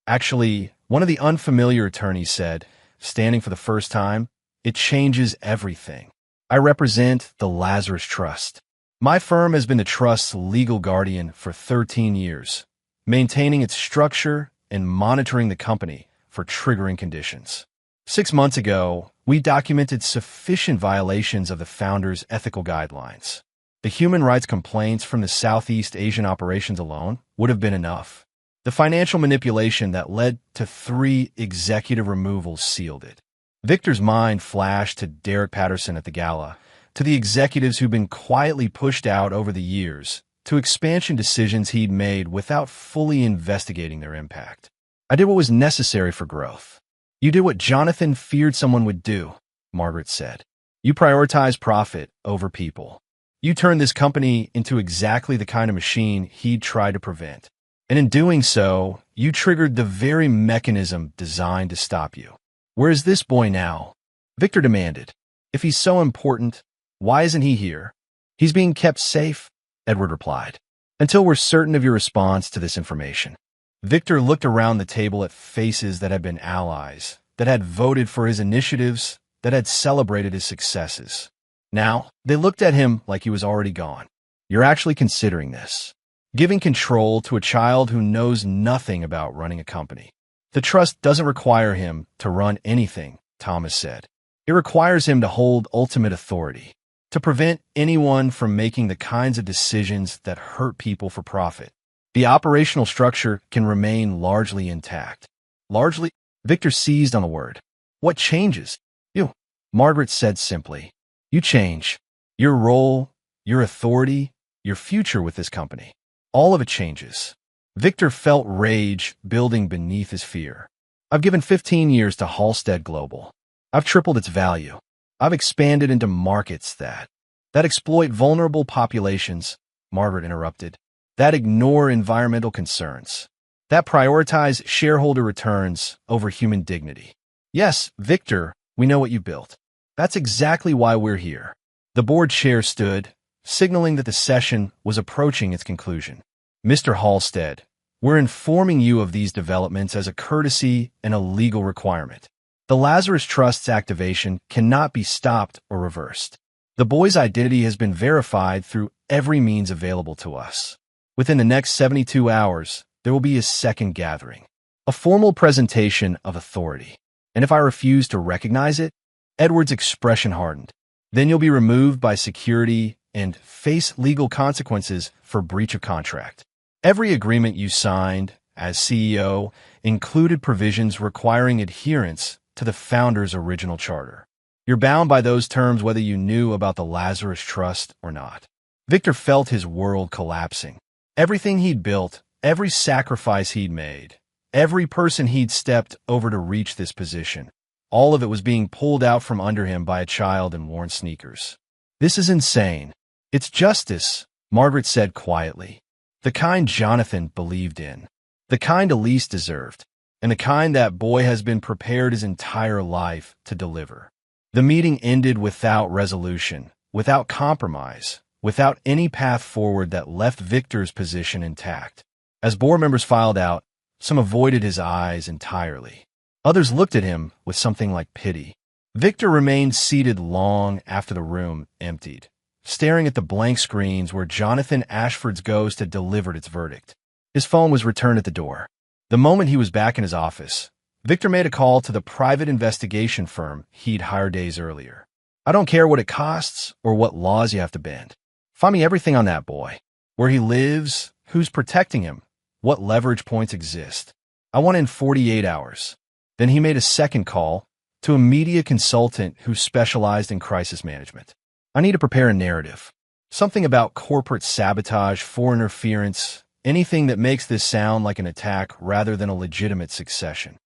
S1: Actually, one of the unfamiliar attorneys said, standing for the first time, it changes everything. I represent the Lazarus Trust. My firm has been the trust's legal guardian for 13 years, maintaining its structure and monitoring the company for triggering conditions. 6 months ago, we documented sufficient violations of the founder's ethical guidelines. The human rights complaints from the Southeast Asian operations alone would have been enough. The financial manipulation that led to 3 executive removals sealed it. Victor's mind flashed to Derek Patterson at the gala, to the executives who'd been quietly pushed out over the years, to expansion decisions he'd made without fully investigating their impact. I did what was necessary for growth. You did what Jonathan feared someone would do, Margaret said. You prioritized profit over people. You turned this company into exactly the kind of machine he'd tried to prevent. And in doing so, you triggered the very mechanism designed to stop you. Where is this boy now? Victor demanded. If he's so important, why isn't he here? He's being kept safe, Edward replied, until we're certain of your response to this information. Victor looked around the table at faces that had been allies, that had voted for his initiatives, that had celebrated his successes. Now, they looked at him like he was already gone. You're actually considering this. Giving control to a child who knows nothing about running a company. The trust doesn't require him to run anything, Thomas said. It requires him to hold ultimate authority, to prevent anyone from making the kinds of decisions that hurt people for profit. The operational structure can remain largely intact. Largely? Victor seized on the word. What changes? You. Margaret said simply. You change. Your role, your authority, your future with this company. All of it changes. Victor felt rage building beneath his fear. I've given 15 years to Halstead Global. I've tripled its value. I've expanded into markets that exploit vulnerable populations, Margaret interrupted, that ignore environmental concerns, that prioritize shareholder returns over human dignity. Yes, Victor, we know what you built. That's exactly why we're here. The board chair stood, signaling that the session was approaching its conclusion. Mr. Halstead, we're informing you of these developments as a courtesy and a legal requirement. The Lazarus Trust's activation cannot be stopped or reversed. The boy's identity has been verified through every means available to us. Within the next 72 hours, there will be a second gathering, a formal presentation of authority. And if I refuse to recognize it, Edward's expression hardened. Then you'll be removed by security and face legal consequences for breach of contract. Every agreement you signed as CEO included provisions requiring adherence to the founder's original charter. You're bound by those terms whether you knew about the Lazarus Trust or not. Victor felt his world collapsing. Everything he'd built, every sacrifice he'd made, every person he'd stepped over to reach this position, all of it was being pulled out from under him by a child in worn sneakers. This is insane. It's justice, Margaret said quietly. The kind Jonathan believed in, the kind Elise deserved, and the kind that boy has been prepared his entire life to deliver. The meeting ended without resolution, without compromise, without any path forward that left Victor's position intact. As board members filed out, some avoided his eyes entirely. Others looked at him with something like pity. Victor remained seated long after the room emptied, staring at the blank screens where Jonathan Ashford's ghost had delivered its verdict. His phone was returned at the door. The moment he was back in his office, Victor made a call to the private investigation firm he'd hired days earlier. I don't care what it costs or what laws you have to bend. Find me everything on that boy. Where he lives, who's protecting him, what leverage points exist. I want in 48 hours. Then he made a second call to a media consultant who specialized in crisis management. I need to prepare a narrative. Something about corporate sabotage, foreign interference, anything that makes this sound like an attack rather than a legitimate succession.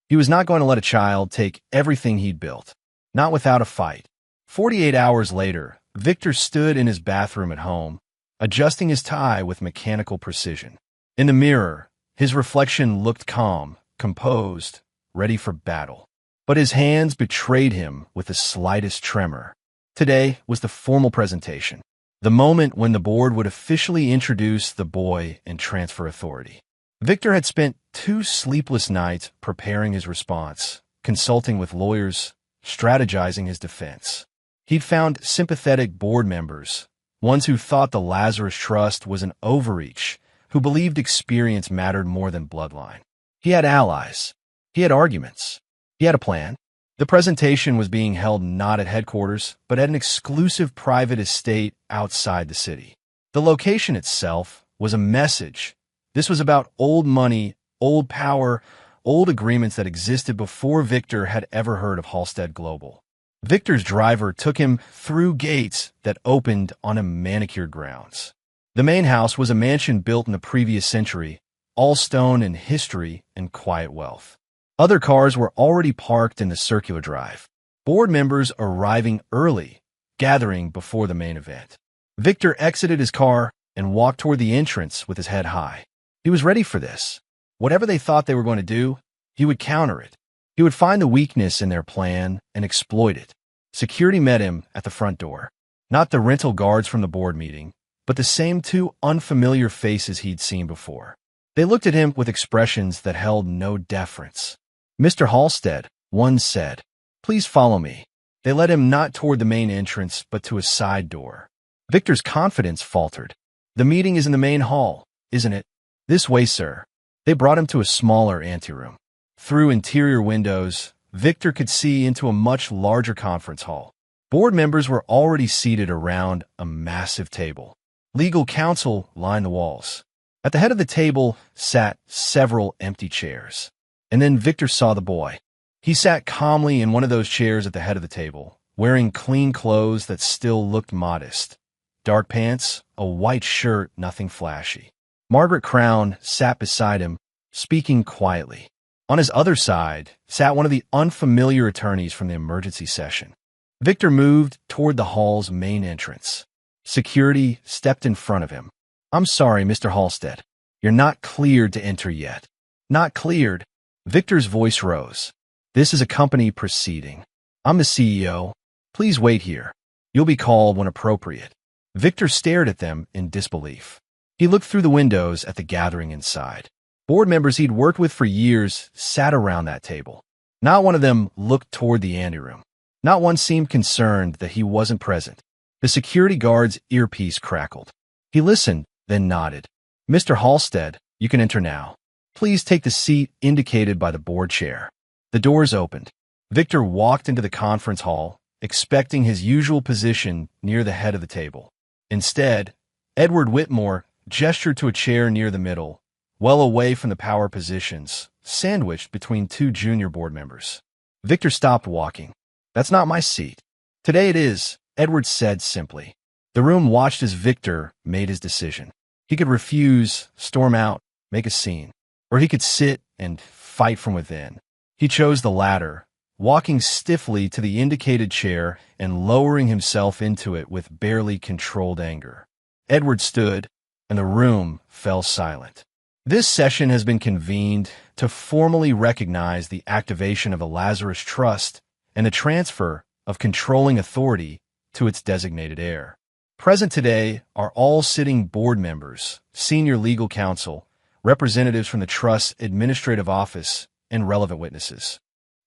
S1: He was not going to let a child take everything he'd built, not without a fight. 48 hours later, Victor stood in his bathroom at home, adjusting his tie with mechanical precision. In the mirror, his reflection looked calm, composed, ready for battle. But his hands betrayed him with the slightest tremor. Today was the formal presentation, the moment when the board would officially introduce the boy and transfer authority. Victor had spent 2 sleepless nights preparing his response, consulting with lawyers, strategizing his defense. He'd found sympathetic board members, ones who thought the Lazarus Trust was an overreach, who believed experience mattered more than bloodline. He had allies. He had arguments. He had a plan. The presentation was being held not at headquarters, but at an exclusive private estate outside the city. The location itself was a message. This was about old money, old power, old agreements that existed before Victor had ever heard of Halstead Global. Victor's driver took him through gates that opened on a manicured grounds. The main house was a mansion built in the previous century, all stone and history and quiet wealth. Other cars were already parked in the circular drive. Board members arriving early, gathering before the main event. Victor exited his car and walked toward the entrance with his head high. He was ready for this. Whatever they thought they were going to do, he would counter it. He would find the weakness in their plan and exploit it. Security met him at the front door. Not the rental guards from the board meeting, but the same 2 unfamiliar faces he'd seen before. They looked at him with expressions that held no deference. "Mr. Halstead," one said, "please follow me." They led him not toward the main entrance, but to a side door. Victor's confidence faltered. "The meeting is in the main hall, isn't it?" "This way, sir." They brought him to a smaller anteroom. Through interior windows, Victor could see into a much larger conference hall. Board members were already seated around a massive table. Legal counsel lined the walls. At the head of the table sat several empty chairs. And then Victor saw the boy. He sat calmly in one of those chairs at the head of the table, wearing clean clothes that still looked modest. Dark pants, a white shirt, nothing flashy. Margaret Crown sat beside him, speaking quietly. On his other side sat one of the unfamiliar attorneys from the emergency session. Victor moved toward the hall's main entrance. Security stepped in front of him. "I'm sorry, Mr. Halstead. You're not cleared to enter yet." "Not cleared?" Victor's voice rose. "This is a company proceeding. I'm the CEO. Please wait here. You'll be called when appropriate." Victor stared at them in disbelief. He looked through the windows at the gathering inside. Board members he'd worked with for years sat around that table. Not one of them looked toward the anteroom. Not one seemed concerned that he wasn't present. The security guard's earpiece crackled. He listened, then nodded. "Mr. Halstead, you can enter now. Please take the seat indicated by the board chair." The doors opened. Victor walked into the conference hall, expecting his usual position near the head of the table. Instead, Edward Whitmore gestured to a chair near the middle, well away from the power positions, sandwiched between two junior board members. Victor stopped walking. "That's not my seat." "Today it is," Edward said simply. The room watched as Victor made his decision. He could refuse, storm out, make a scene, or he could sit and fight from within. He chose the latter, walking stiffly to the indicated chair and lowering himself into it with barely controlled anger. Edward stood, and the room fell silent. This session has been convened to formally recognize the activation of a Lazarus Trust and the transfer of controlling authority to its designated heir. Present today are all sitting board members, senior legal counsel, representatives from the Trust's administrative office, and relevant witnesses.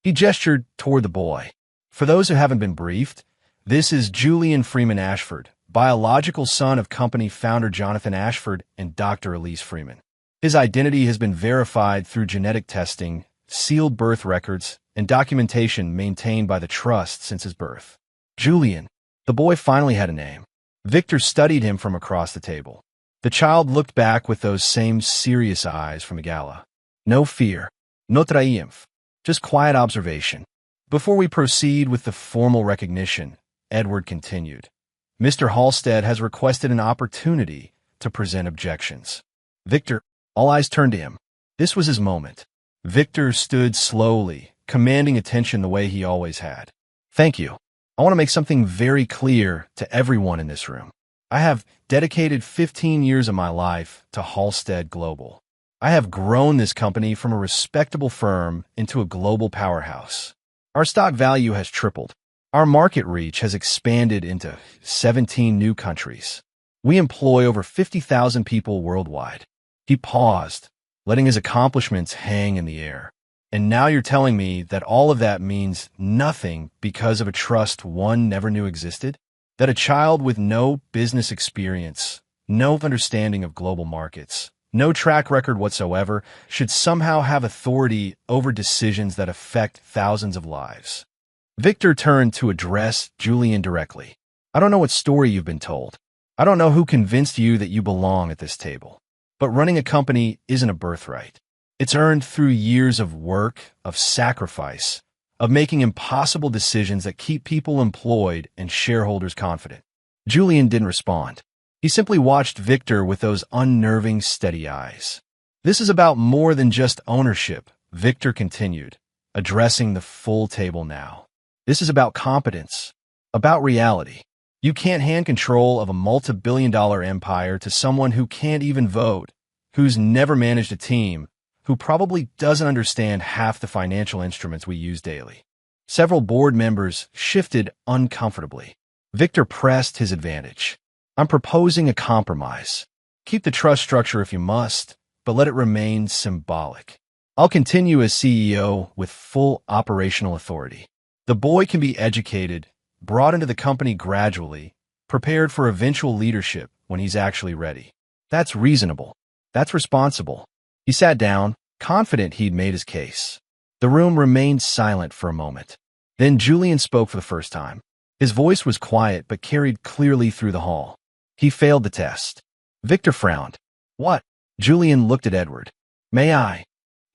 S1: He gestured toward the boy. For those who haven't been briefed, this is Julian Freeman Ashford, biological son of company founder Jonathan Ashford and Dr. Elise Freeman. His identity has been verified through genetic testing, sealed birth records, and documentation maintained by the Trust since his birth. Julian. The boy finally had a name. Victor studied him from across the table. The child looked back with those same serious eyes from a gala. No fear. No triumph. Just quiet observation. Before we proceed with the formal recognition, Edward continued, Mr. Halstead has requested an opportunity to present objections. Victor, all eyes turned to him. This was his moment. Victor stood slowly, commanding attention the way he always had. Thank you. I want to make something very clear to everyone in this room. I have dedicated 15 years of my life to Halstead Global. I have grown this company from a respectable firm into a global powerhouse. Our stock value has tripled. Our market reach has expanded into 17 new countries. We employ over 50,000 people worldwide. He paused, letting his accomplishments hang in the air. And now you're telling me that all of that means nothing because of a trust one never knew existed? That a child with no business experience, no understanding of global markets, no track record whatsoever, should somehow have authority over decisions that affect thousands of lives? Victor turned to address Julian directly. I don't know what story you've been told. I don't know who convinced you that you belong at this table. But running a company isn't a birthright. It's earned through years of work, of sacrifice, of making impossible decisions that keep people employed and shareholders confident. Julian didn't respond. He simply watched Victor with those unnerving, steady eyes. This is about more than just ownership, Victor continued, addressing the full table now. This is about competence, about reality. You can't hand control of a multi-billion-dollar empire to someone who can't even vote, who's never managed a team, who probably doesn't understand half the financial instruments we use daily. Several board members shifted uncomfortably. Victor pressed his advantage. I'm proposing a compromise. Keep the trust structure if you must, but let it remain symbolic. I'll continue as CEO with full operational authority. The boy can be educated, brought into the company gradually, prepared for eventual leadership when he's actually ready. That's reasonable. That's responsible. He sat down, confident he'd made his case. The room remained silent for a moment. Then Julian spoke for the first time. His voice was quiet but carried clearly through the hall. He failed the test. Victor frowned. What? Julian looked at Edward. May I?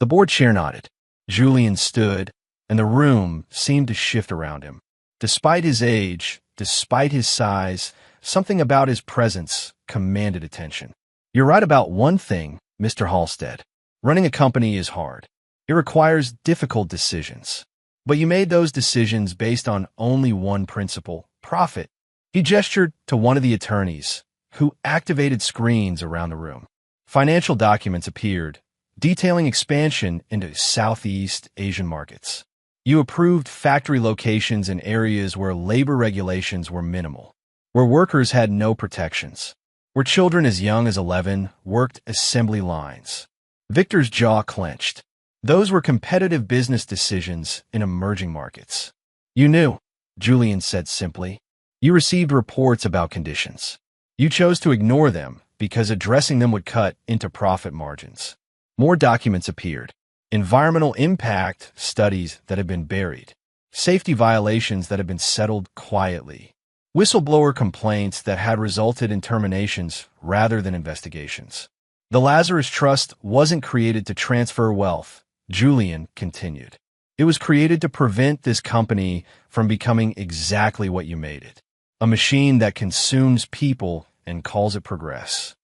S1: The board chair nodded. Julian stood, and the room seemed to shift around him. Despite his age, despite his size, something about his presence commanded attention. You're right about one thing, Mr. Halstead. Running a company is hard. It requires difficult decisions. But you made those decisions based on only one principle: profit. He gestured to one of the attorneys, who activated screens around the room. Financial documents appeared, detailing expansion into Southeast Asian markets. You approved factory locations in areas where labor regulations were minimal, where workers had no protections, where children as young as 11 worked assembly lines. Victor's jaw clenched. Those were competitive business decisions in emerging markets. You knew, Julian said simply. You received reports about conditions. You chose to ignore them because addressing them would cut into profit margins. More documents appeared. Environmental impact studies that had been buried. Safety violations that had been settled quietly. Whistleblower complaints that had resulted in terminations rather than investigations. The Lazarus Trust wasn't created to transfer wealth, Julian continued. It was created to prevent this company from becoming exactly what you made it. A machine that consumes people and calls it progress.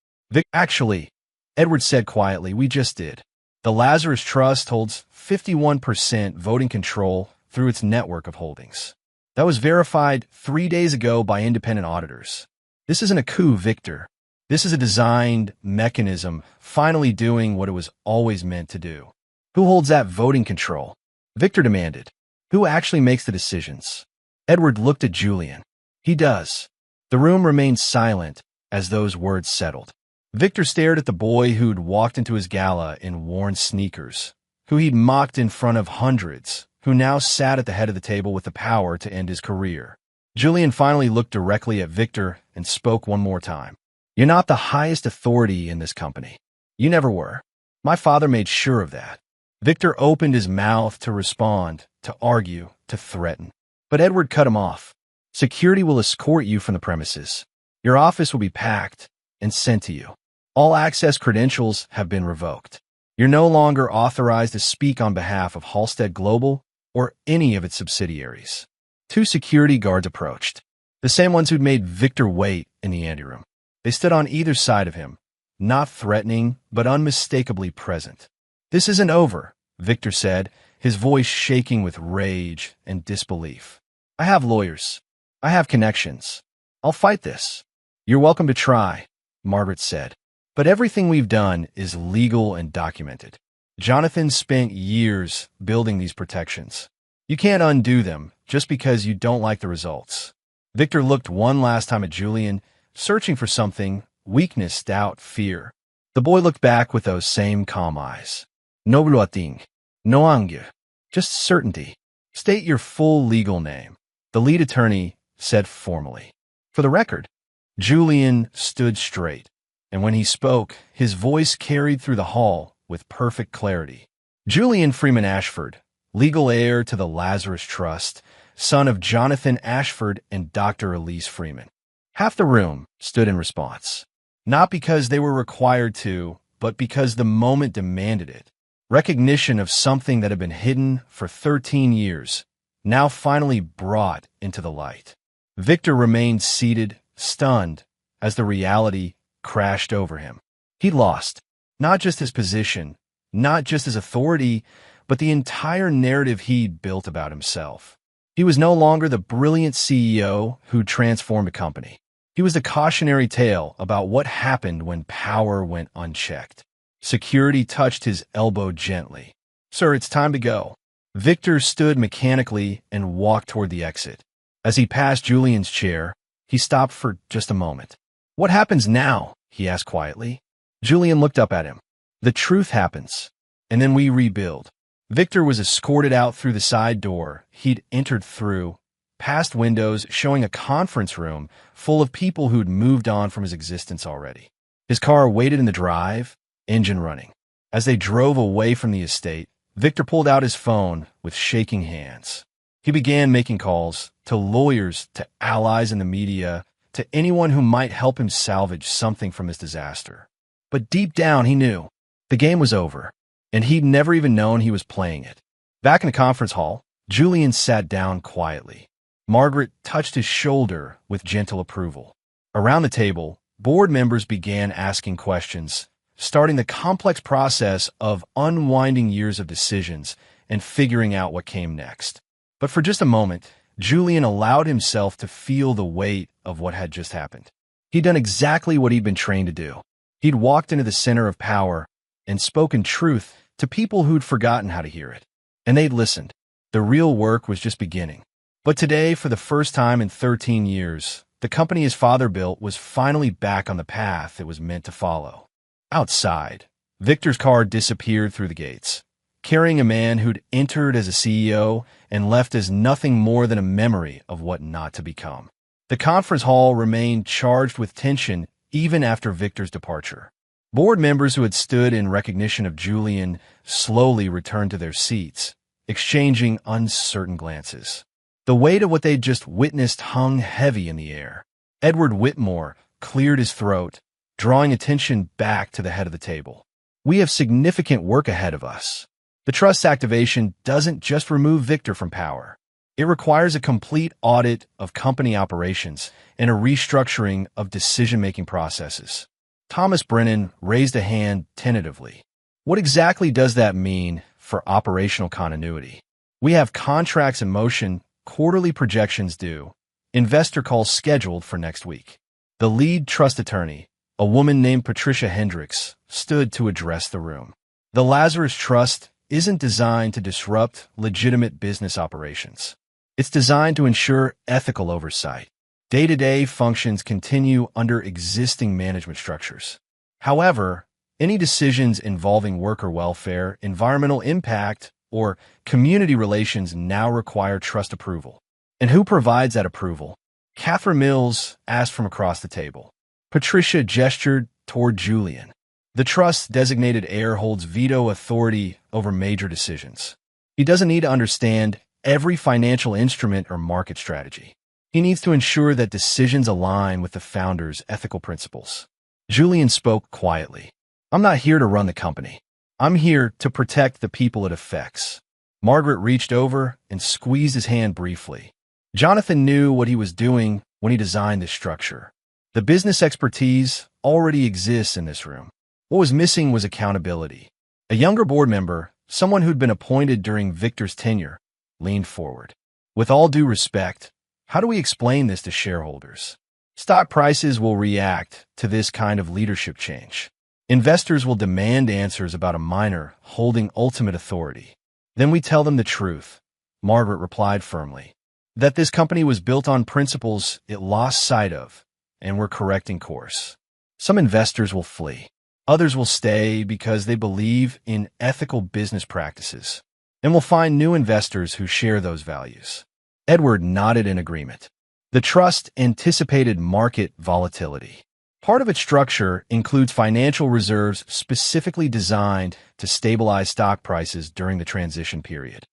S1: Actually, Edward said quietly, we just did. The Lazarus Trust holds 51% voting control through its network of holdings. That was verified 3 days ago by independent auditors. This isn't a coup, Victor. This is a designed mechanism finally doing what it was always meant to do. Who holds that voting control? Victor demanded. Who actually makes the decisions? Edward looked at Julian. He does. The room remained silent as those words settled. Victor stared at the boy who'd walked into his gala in worn sneakers, who he'd mocked in front of hundreds, who now sat at the head of the table with the power to end his career. Julian finally looked directly at Victor and spoke one more time. You're not the highest authority in this company. You never were. My father made sure of that. Victor opened his mouth to respond, to argue, to threaten. But Edward cut him off. Security will escort you from the premises. Your office will be packed and sent to you. All access credentials have been revoked. You're no longer authorized to speak on behalf of Halstead Global or any of its subsidiaries. 2 security guards approached, the same ones who'd made Victor wait in the anteroom. They stood on either side of him, not threatening, but unmistakably present. This isn't over, Victor said, his voice shaking with rage and disbelief. I have lawyers. I have connections. I'll fight this. You're welcome to try, Margaret said. But everything we've done is legal and documented. Jonathan spent years building these protections. You can't undo them just because you don't like the results. Victor looked one last time at Julian, searching for something: weakness, doubt, fear. The boy looked back with those same calm eyes. No bloating, no anger, just certainty. State your full legal name, the lead attorney said formally. For the record. Julian stood straight, and when he spoke, his voice carried through the hall with perfect clarity. Julian Freeman Ashford, legal heir to the Lazarus Trust, son of Jonathan Ashford and Dr. Elise Freeman. Half the room stood in response, not because they were required to, but because the moment demanded it. Recognition of something that had been hidden for 13 years, now finally brought into the light. Victor remained seated, stunned, as the reality crashed over him. He'd lost, not just his position, not just his authority, but the entire narrative he'd built about himself. He was no longer the brilliant CEO who transformed a company. He was the cautionary tale about what happened when power went unchecked. Security touched his elbow gently. Sir, it's time to go. Victor stood mechanically and walked toward the exit. As he passed Julian's chair, he stopped for just a moment. What happens now? He asked quietly. Julian looked up at him. The truth happens, and then we rebuild. Victor was escorted out through the side door he'd entered through, past windows showing a conference room full of people who'd moved on from his existence already. His car waited in the drive, engine running. As they drove away from the estate, Victor pulled out his phone with shaking hands. He began making calls to lawyers, to allies in the media, to anyone who might help him salvage something from his disaster. But deep down, he knew the game was over, and he'd never even known he was playing it. Back in the conference hall, Julian sat down quietly. Margaret touched his shoulder with gentle approval. Around the table, board members began asking questions, starting the complex process of unwinding years of decisions and figuring out what came next. But for just a moment, Julian allowed himself to feel the weight of what had just happened. He'd done exactly what he'd been trained to do. He'd walked into the center of power and spoken truth to people who'd forgotten how to hear it. And they'd listened. The real work was just beginning. But today, for the first time in 13 years, the company his father built was finally back on the path it was meant to follow. Outside, Victor's car disappeared through the gates, carrying a man who'd entered as a CEO and left as nothing more than a memory of what not to become. The conference hall remained charged with tension even after Victor's departure. Board members who had stood in recognition of Julian slowly returned to their seats, exchanging uncertain glances. The weight of what they'd just witnessed hung heavy in the air. Edward Whitmore cleared his throat, drawing attention back to the head of the table. We have significant work ahead of us. The trust activation doesn't just remove Victor from power. It requires a complete audit of company operations and a restructuring of decision-making processes. Thomas Brennan raised a hand tentatively. What exactly does that mean for operational continuity? We have contracts in motion, quarterly projections due, investor calls scheduled for next week. The lead trust attorney, a woman named Patricia Hendricks, stood to address the room. The Lazarus Trust isn't designed to disrupt legitimate business operations. It's designed to ensure ethical oversight. Day-to-day functions continue under existing management structures. However, any decisions involving worker welfare, environmental impact, or community relations now require trust approval. And who provides that approval? Catherine Mills asked from across the table. Patricia gestured toward Julian. The trust's designated heir holds veto authority over major decisions. He doesn't need to understand every financial instrument or market strategy. He needs to ensure that decisions align with the founder's ethical principles. Julian spoke quietly. I'm not here to run the company. I'm here to protect the people it affects. Margaret reached over and squeezed his hand briefly. Jonathan knew what he was doing when he designed this structure. The business expertise already exists in this room. What was missing was accountability. A younger board member, someone who'd been appointed during Victor's tenure, leaned forward. With all due respect, how do we explain this to shareholders? Stock prices will react to this kind of leadership change. Investors will demand answers about a minor holding ultimate authority. Then we tell them the truth, Margaret replied firmly, that this company was built on principles it lost sight of, and we're correcting course. Some investors will flee. Others will stay because they believe in ethical business practices, and will find new investors who share those values. Edward nodded in agreement. The trust anticipated market volatility. Part of its structure includes financial reserves specifically designed to stabilize stock prices during the transition period.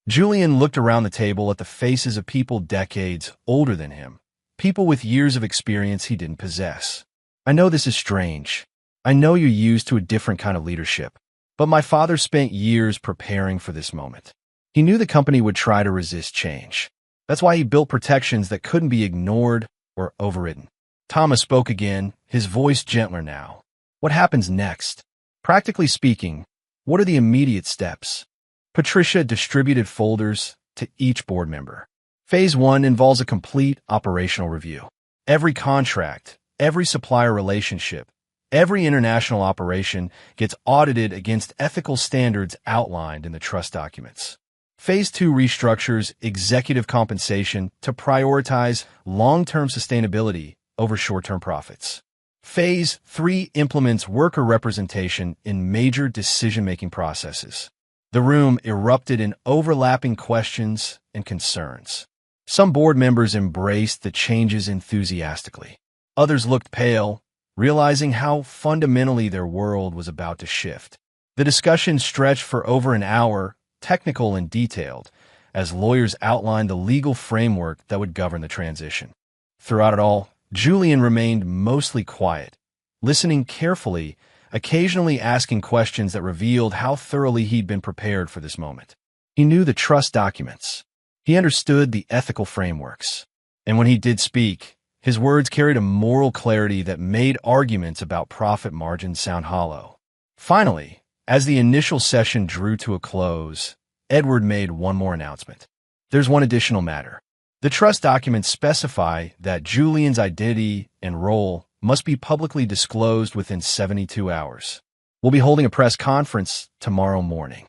S1: Julian looked around the table at the faces of people decades older than him, people with years of experience he didn't possess. I know this is strange. I know you're used to a different kind of leadership, but my father spent years preparing for this moment. He knew the company would try to resist change. That's why he built protections that couldn't be ignored or overridden. Thomas spoke again, his voice gentler now. What happens next? Practically speaking, what are the immediate steps? Patricia distributed folders to each board member. Phase 1 involves a complete operational review. Every contract, every supplier relationship, every international operation gets audited against ethical standards outlined in the trust documents. Phase 2 restructures executive compensation to prioritize long-term sustainability over short-term profits. Phase 3 implements worker representation in major decision-making processes. The room erupted in overlapping questions and concerns. Some board members embraced the changes enthusiastically. Others looked pale, realizing how fundamentally their world was about to shift. The discussion stretched for over an hour, technical and detailed, as lawyers outlined the legal framework that would govern the transition. Throughout it all, Julian remained mostly quiet, listening carefully, occasionally asking questions that revealed how thoroughly he'd been prepared for this moment. He knew the trust documents. He understood the ethical frameworks. And when he did speak, his words carried a moral clarity that made arguments about profit margins sound hollow. Finally, as the initial session drew to a close, Edward made one more announcement. There's one additional matter. The trust documents specify that Julian's identity and role must be publicly disclosed within 72 hours. We'll be holding a press conference tomorrow morning.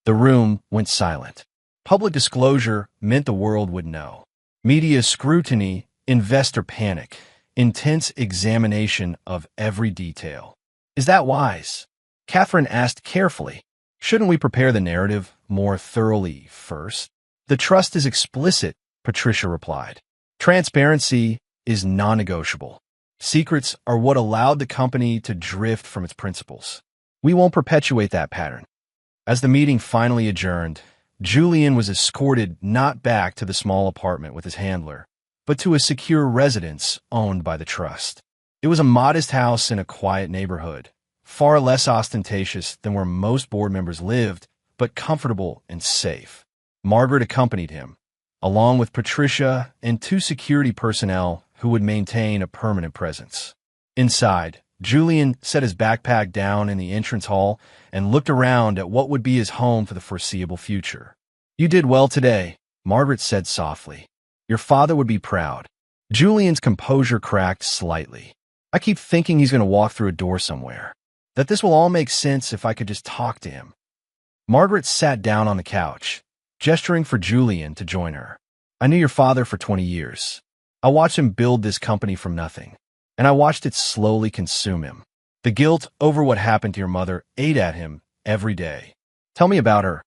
S1: The room went silent. Public disclosure meant the world would know. Media scrutiny, investor panic, intense examination of every detail. Is that wise? Catherine asked carefully. Shouldn't we prepare the narrative more thoroughly first? The trust is explicit, Patricia replied. Transparency is non-negotiable. Secrets are what allowed the company to drift from its principles. We won't perpetuate that pattern. As the meeting finally adjourned, Julian was escorted not back to the small apartment with his handler, but to a secure residence owned by the trust. It was a modest house in a quiet neighborhood, far less ostentatious than where most board members lived, but comfortable and safe. Margaret accompanied him, along with Patricia and 2 security personnel who would maintain a permanent presence. Inside, Julian set his backpack down in the entrance hall and looked around at what would be his home for the foreseeable future. You did well today, Margaret said softly. Your father would be proud. Julian's composure cracked slightly. I keep thinking he's going to walk through a door somewhere. That this will all make sense if I could just talk to him. Margaret sat down on the couch, gesturing for Julian to join her. I knew your father for 20 years. I watched him build this company from nothing, and I watched it slowly consume him. The guilt over what happened to your mother ate at him every day. Tell me about her,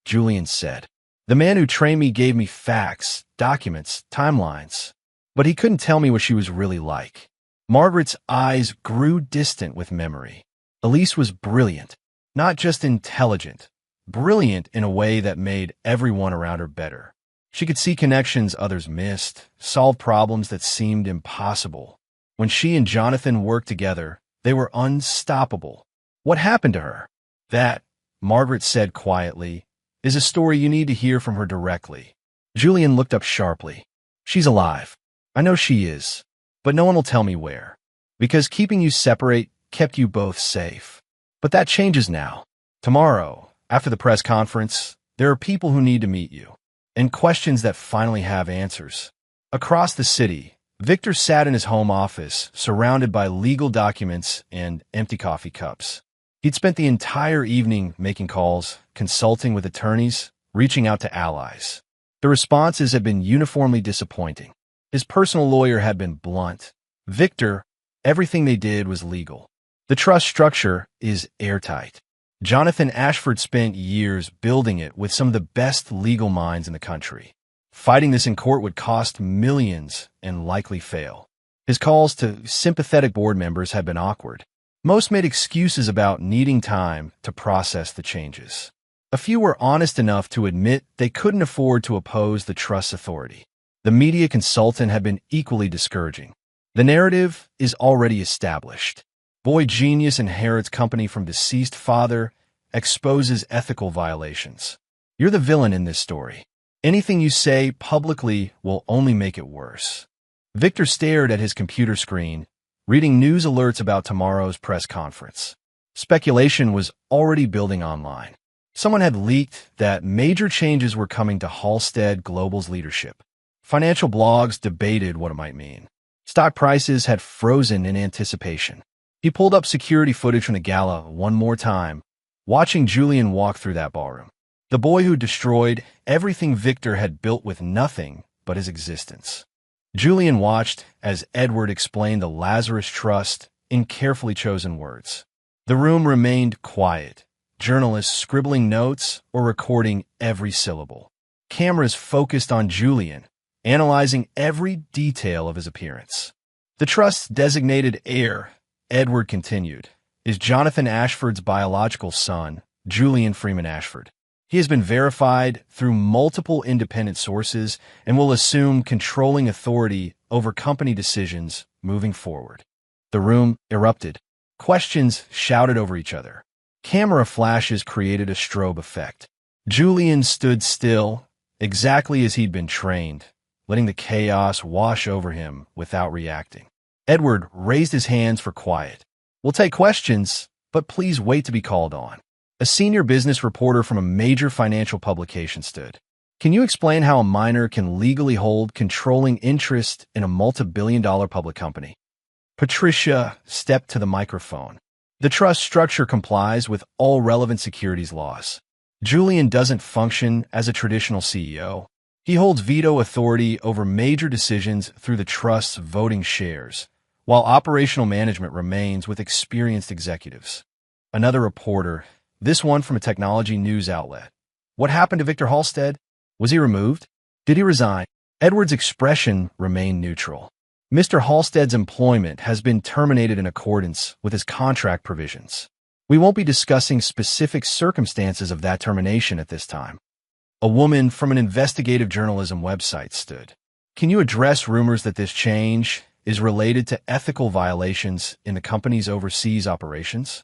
S1: Julian said. The man who trained me gave me facts, documents, timelines, but he couldn't tell me what she was really like. Margaret's eyes grew distant with memory. Elise was brilliant, not just intelligent, brilliant in a way that made everyone around her better. She could see connections others missed, solve problems that seemed impossible. When she and Jonathan worked together, they were unstoppable. What happened to her? That, Margaret said quietly, is a story you need to hear from her directly. Julian looked up sharply. She's alive. I know she is, but no one will tell me where. Because keeping you separate kept you both safe. But that changes now. Tomorrow, after the press conference, there are people who need to meet you, and questions that finally have answers. Across the city, Victor sat in his home office, surrounded by legal documents and empty coffee cups. He'd spent the entire evening making calls, consulting with attorneys, reaching out to allies. The responses had been uniformly disappointing. His personal lawyer had been blunt. Victor, everything they did was legal. The trust structure is airtight. Jonathan Ashford spent years building it with some of the best legal minds in the country. Fighting this in court would cost millions and likely fail. His calls to sympathetic board members had been awkward. Most made excuses about needing time to process the changes. A few were honest enough to admit they couldn't afford to oppose the trust's authority. The media consultant had been equally discouraging. The narrative is already established. Boy genius inherits company from deceased father, exposes ethical violations. You're the villain in this story. Anything you say publicly will only make it worse. Victor stared at his computer screen, reading news alerts about tomorrow's press conference. Speculation was already building online. Someone had leaked that major changes were coming to Halstead Global's leadership. Financial blogs debated what it might mean. Stock prices had frozen in anticipation. He pulled up security footage from the gala one more time, watching Julian walk through that ballroom. The boy who destroyed everything Victor had built with nothing but his existence. Julian watched as Edward explained the Lazarus Trust in carefully chosen words. The room remained quiet, journalists scribbling notes or recording every syllable. Cameras focused on Julian, analyzing every detail of his appearance. The trust's designated heir, Edward continued, is Jonathan Ashford's biological son, Julian Freeman Ashford. He has been verified through multiple independent sources and will assume controlling authority over company decisions moving forward. The room erupted. Questions shouted over each other. Camera flashes created a strobe effect. Julian stood still, exactly as he'd been trained, letting the chaos wash over him without reacting. Edward raised his hands for quiet. We'll take questions, but please wait to be called on. A senior business reporter from a major financial publication stood. Can you explain how a minor can legally hold controlling interest in a multi-billion-dollar public company? Patricia stepped to the microphone. The trust structure complies with all relevant securities laws. Julian doesn't function as a traditional CEO. He holds veto authority over major decisions through the trust's voting shares, while operational management remains with experienced executives. Another reporter, this one from a technology news outlet. What happened to Victor Halstead? Was he removed? Did he resign? Edward's expression remained neutral. Mr. Halstead's employment has been terminated in accordance with his contract provisions. We won't be discussing specific circumstances of that termination at this time. A woman from an investigative journalism website stood. Can you address rumors that this change is related to ethical violations in the company's overseas operations?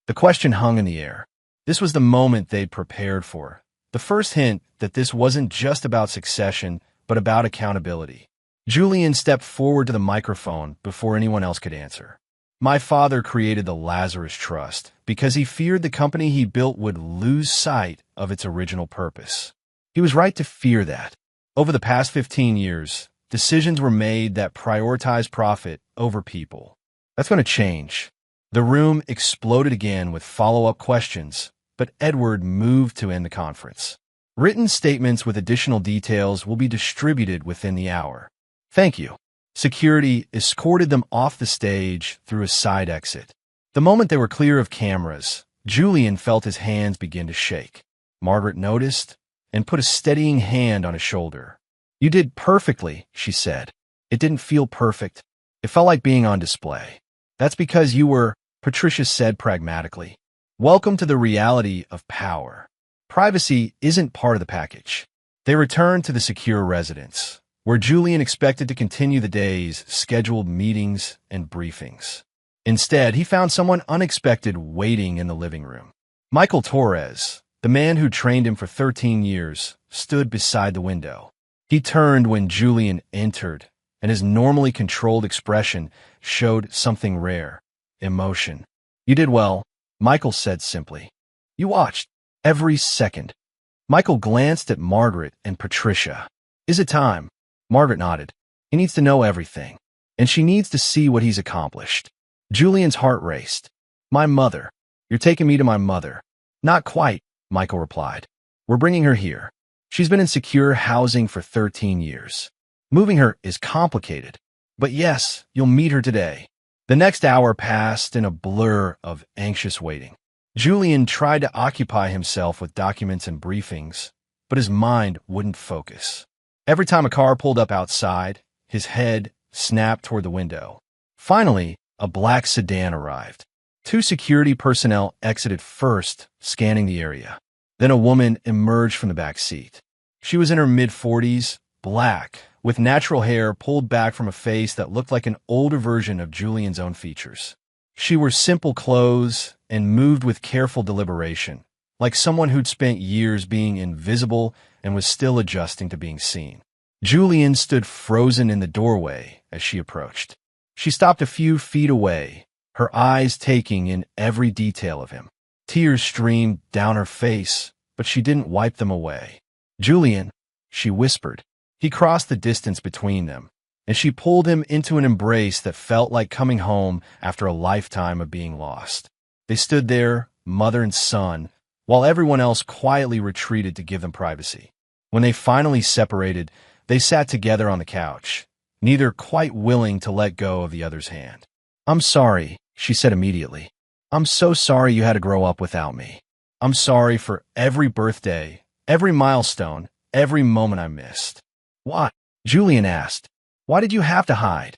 S1: The question hung in the air. This was the moment they'd prepared for. The first hint that this wasn't just about succession, but about accountability. Julian stepped forward to the microphone before anyone else could answer. My father created the Lazarus Trust because he feared the company he built would lose sight of its original purpose. He was right to fear that. Over the past 15 years, decisions were made that prioritized profit over people. That's going to change. The room exploded again with follow-up questions, but Edward moved to end the conference. Written statements with additional details will be distributed within the hour. Thank you. Security escorted them off the stage through a side exit. The moment they were clear of cameras, Julian felt his hands begin to shake. Margaret noticed and put a steadying hand on his shoulder. You did perfectly, she said. It didn't feel perfect. It felt like being on display. That's because you were, Patricia said pragmatically. Welcome to the reality of power. Privacy isn't part of the package. They returned to the secure residence, where Julian expected to continue the day's scheduled meetings and briefings. Instead, he found someone unexpected waiting in the living room. Michael Torres, the man who trained him for 13 years, stood beside the window. He turned when Julian entered, and his normally controlled expression showed something rare, emotion. You did well, Michael said simply. You watched every second. Michael glanced at Margaret and Patricia. Is it time? Margaret nodded. He needs to know everything, and she needs to see what he's accomplished. Julian's heart raced. My mother. You're taking me to my mother. Not quite, Michael replied. We're bringing her here. She's been in secure housing for 13 years. Moving her is complicated. But yes, you'll meet her today. The next hour passed in a blur of anxious waiting. Julian tried to occupy himself with documents and briefings, but his mind wouldn't focus. Every time a car pulled up outside, his head snapped toward the window. Finally, a black sedan arrived. 2 security personnel exited first, scanning the area. Then a woman emerged from the back seat. She was in her mid-40s, black, with natural hair pulled back from a face that looked like an older version of Julian's own features. She wore simple clothes and moved with careful deliberation, like someone who'd spent years being invisible and was still adjusting to being seen. Julian stood frozen in the doorway as she approached. She stopped a few feet away, her eyes taking in every detail of him. Tears streamed down her face, but she didn't wipe them away. Julian, she whispered. He crossed the distance between them, and she pulled him into an embrace that felt like coming home after a lifetime of being lost. They stood there, mother and son, while everyone else quietly retreated to give them privacy. When they finally separated, they sat together on the couch, neither quite willing to let go of the other's hand. I'm sorry, she said immediately. I'm so sorry you had to grow up without me. I'm sorry for every birthday, every milestone, every moment I missed. Why? Julian asked. Why did you have to hide?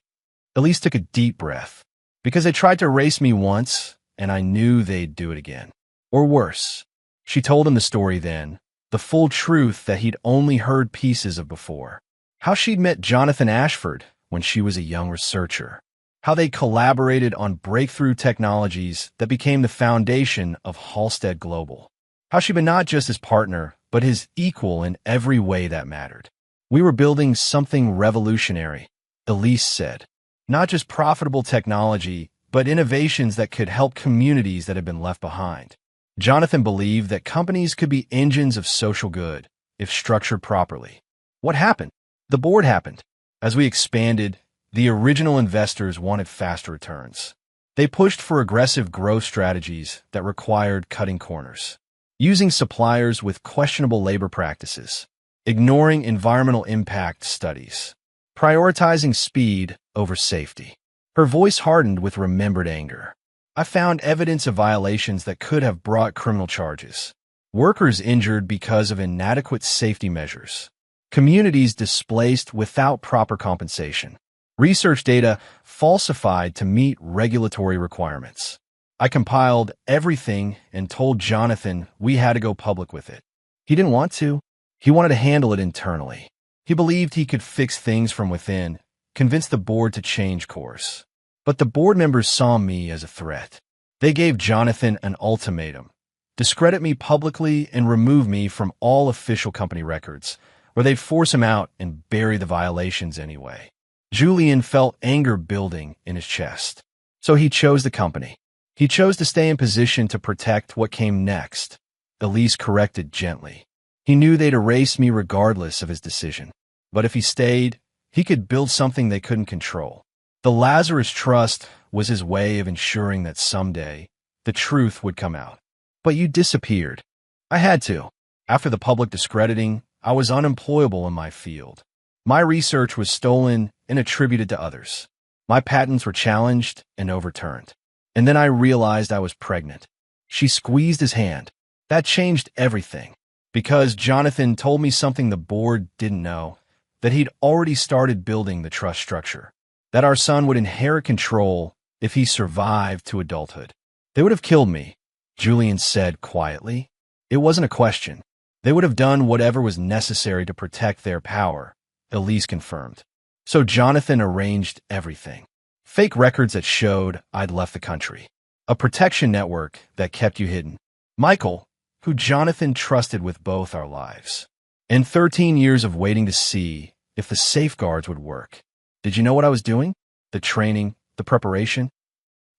S1: Elise took a deep breath. Because they tried to erase me once, and I knew they'd do it again. Or worse. She told him the story then, the full truth that he'd only heard pieces of before. How she'd met Jonathan Ashford when she was a young researcher. How they collaborated on breakthrough technologies that became the foundation of Halstead Global. How she'd been not just his partner, but his equal in every way that mattered. We were building something revolutionary, Elise said. Not just profitable technology, but innovations that could help communities that had been left behind. Jonathan believed that companies could be engines of social good if structured properly. What happened? The board happened. As we expanded, the original investors wanted faster returns. They pushed for aggressive growth strategies that required cutting corners, using suppliers with questionable labor practices, ignoring environmental impact studies, prioritizing speed over safety. Her voice hardened with remembered anger. I found evidence of violations that could have brought criminal charges. Workers injured because of inadequate safety measures. Communities displaced without proper compensation. Research data falsified to meet regulatory requirements. I compiled everything and told Jonathan we had to go public with it. He didn't want to. He wanted to handle it internally. He believed he could fix things from within, convince the board to change course. But the board members saw me as a threat. They gave Jonathan an ultimatum: discredit me publicly and remove me from all official company records, or they'd force him out and bury the violations anyway. Julian felt anger building in his chest. So he chose the company. He chose to stay in position to protect what came next. Elise corrected gently. He knew they'd erase me regardless of his decision. But if he stayed, he could build something they couldn't control. The Lazarus Trust was his way of ensuring that someday the truth would come out. But you disappeared. I had to. After the public discrediting, I was unemployable in my field. My research was stolen and attributed to others. My patents were challenged and overturned. And then I realized I was pregnant. She squeezed his hand. That changed everything. Because Jonathan told me something the board didn't know, that he'd already started building the trust structure, that our son would inherit control if he survived to adulthood. They would have killed me, Julian said quietly. It wasn't a question. They would have done whatever was necessary to protect their power, Elise confirmed. So Jonathan arranged everything. Fake records that showed I'd left the country. A protection network that kept you hidden. Michael, who Jonathan trusted with both our lives. And 13 years of waiting to see if the safeguards would work. Did you know what I was doing? The training, the preparation?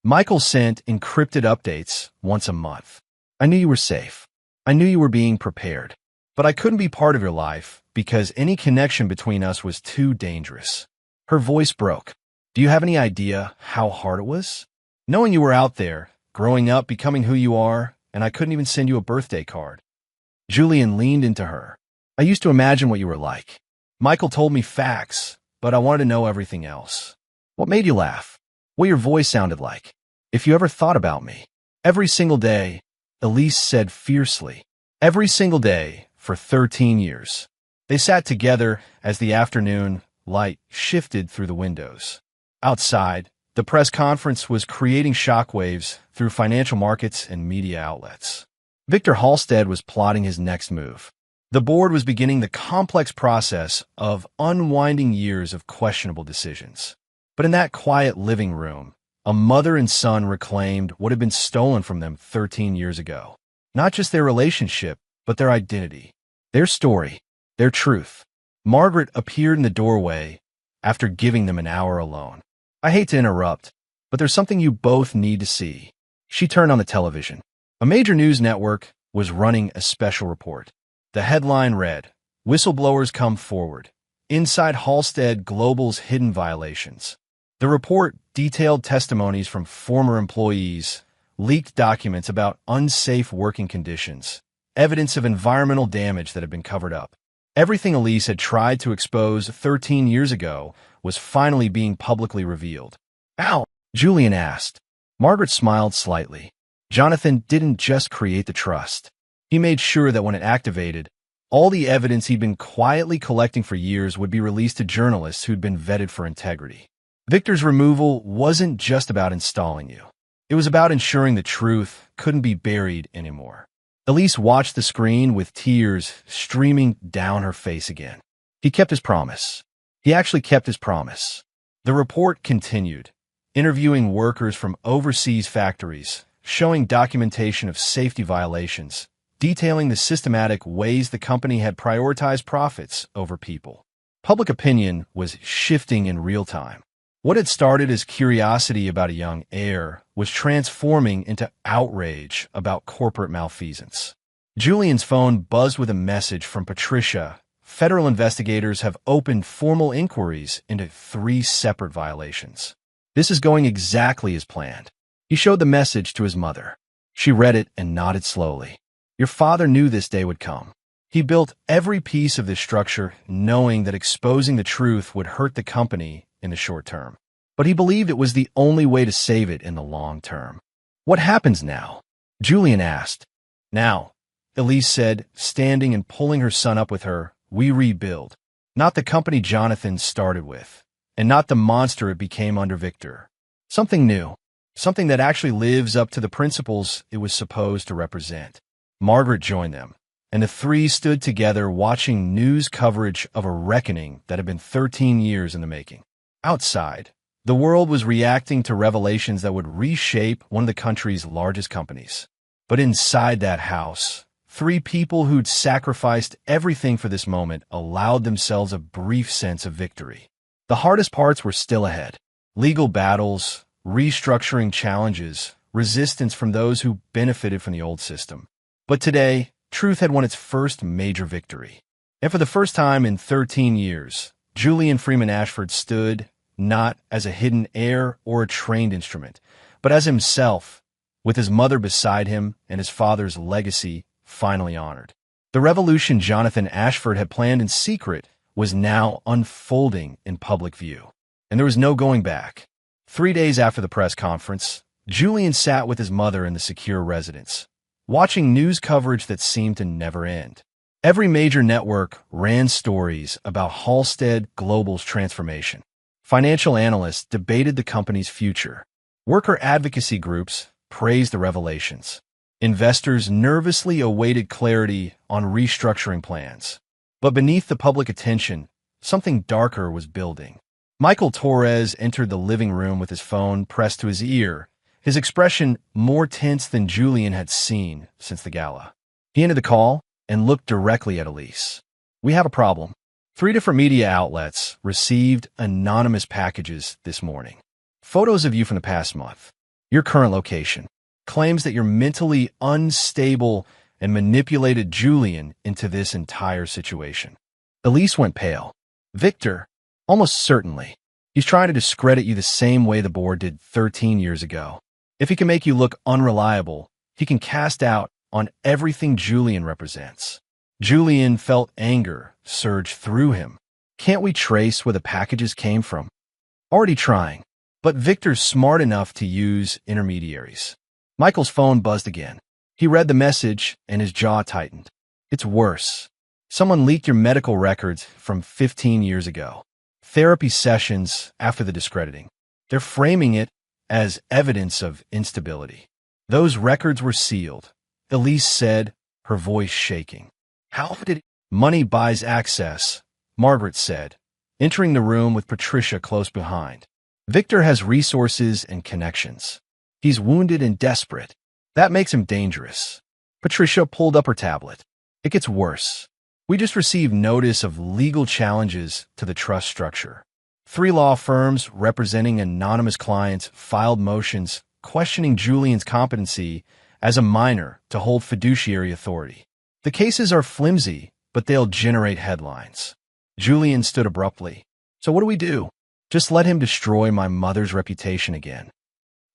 S1: Michael sent encrypted updates once a month. I knew you were safe. I knew you were being prepared. But I couldn't be part of your life because any connection between us was too dangerous. Her voice broke. Do you have any idea how hard it was? Knowing you were out there, growing up, becoming who you are, and I couldn't even send you a birthday card. Julian leaned into her. I used to imagine what you were like. Michael told me facts, but I wanted to know everything else. What made you laugh? What your voice sounded like? If you ever thought about me. Every single day, Elise said fiercely. Every single day for 13 years. They sat together as the afternoon light shifted through the windows. Outside, the press conference was creating shockwaves through financial markets and media outlets. Victor Halstead was plotting his next move. The board was beginning the complex process of unwinding years of questionable decisions. But in that quiet living room, a mother and son reclaimed what had been stolen from them 13 years ago. Not just their relationship, but their identity, their story, their truth. Margaret appeared in the doorway after giving them an hour alone. I hate to interrupt, but there's something you both need to see. She turned on the television. A major news network was running a special report. The headline read, "Whistleblowers come forward. Inside Halstead Global's hidden violations." The report detailed testimonies from former employees, leaked documents about unsafe working conditions, evidence of environmental damage that had been covered up. Everything Elise had tried to expose 13 years ago was finally being publicly revealed. Ow, Julian asked. Margaret smiled slightly. Jonathan didn't just create the trust. He made sure that when it activated, all the evidence he'd been quietly collecting for years would be released to journalists who'd been vetted for integrity. Victor's removal wasn't just about installing you. It was about ensuring the truth couldn't be buried anymore. Elise watched the screen with tears streaming down her face again. He kept his promise. He actually kept his promise. The report continued, interviewing workers from overseas factories, showing documentation of safety violations, detailing the systematic ways the company had prioritized profits over people. Public opinion was shifting in real time. What had started as curiosity about a young heir was transforming into outrage about corporate malfeasance. Julian's phone buzzed with a message from Patricia. Federal investigators have opened formal inquiries into 3 separate violations. This is going exactly as planned. He showed the message to his mother. She read it and nodded slowly. Your father knew this day would come. He built every piece of this structure knowing that exposing the truth would hurt the company in the short term. But he believed it was the only way to save it in the long term. What happens now? Julian asked. Now, Elise said, standing and pulling her son up with her, we rebuild. Not the company Jonathan started with, and not the monster it became under Victor. Something new. Something that actually lives up to the principles it was supposed to represent. Margaret joined them, and the 3 stood together watching news coverage of a reckoning that had been 13 years in the making. Outside, the world was reacting to revelations that would reshape one of the country's largest companies. But inside that house, 3 people who'd sacrificed everything for this moment allowed themselves a brief sense of victory. The hardest parts were still ahead. Legal battles, restructuring challenges, resistance from those who benefited from the old system. But today, truth had won its first major victory. And for the first time in 13 years, Julian Freeman Ashford stood not as a hidden heir or a trained instrument, but as himself, with his mother beside him and his father's legacy finally honored. The revolution Jonathan Ashford had planned in secret was now unfolding in public view, and there was no going back. 3 days after the press conference, Julian sat with his mother in the secure residence, watching news coverage that seemed to never end. Every major network ran stories about Halstead Global's transformation. Financial analysts debated the company's future. Worker advocacy groups praised the revelations. Investors nervously awaited clarity on restructuring plans. But beneath the public attention, something darker was building. Michael Torres entered the living room with his phone pressed to his ear, his expression more tense than Julian had seen since the gala. He ended the call and looked directly at Elise. We have a problem. 3 different media outlets received anonymous packages this morning. Photos of you from the past month, your current location, claims that you're mentally unstable and manipulated Julian into this entire situation. Elise went pale. Victor, almost certainly. He's trying to discredit you the same way the board did 13 years ago. If he can make you look unreliable, he can cast out on everything Julian represents. Julian felt anger surge through him. Can't we trace where the packages came from? Already trying, but Victor's smart enough to use intermediaries. Michael's phone buzzed again. He read the message and his jaw tightened. It's worse. Someone leaked your medical records from 15 years ago. Therapy sessions after the discrediting. They're framing it as evidence of instability. Those records were sealed, Elise said, her voice shaking. How did money buys access, Margaret said, entering the room with Patricia close behind. Victor has resources and connections. He's wounded and desperate. That makes him dangerous. Patricia pulled up her tablet. It gets worse. We just received notice of legal challenges to the trust structure. 3 law firms representing anonymous clients filed motions questioning Julian's competency as a minor to hold fiduciary authority. The cases are flimsy, but they'll generate headlines. Julian stood abruptly. So what do we do? Just let him destroy my mother's reputation again.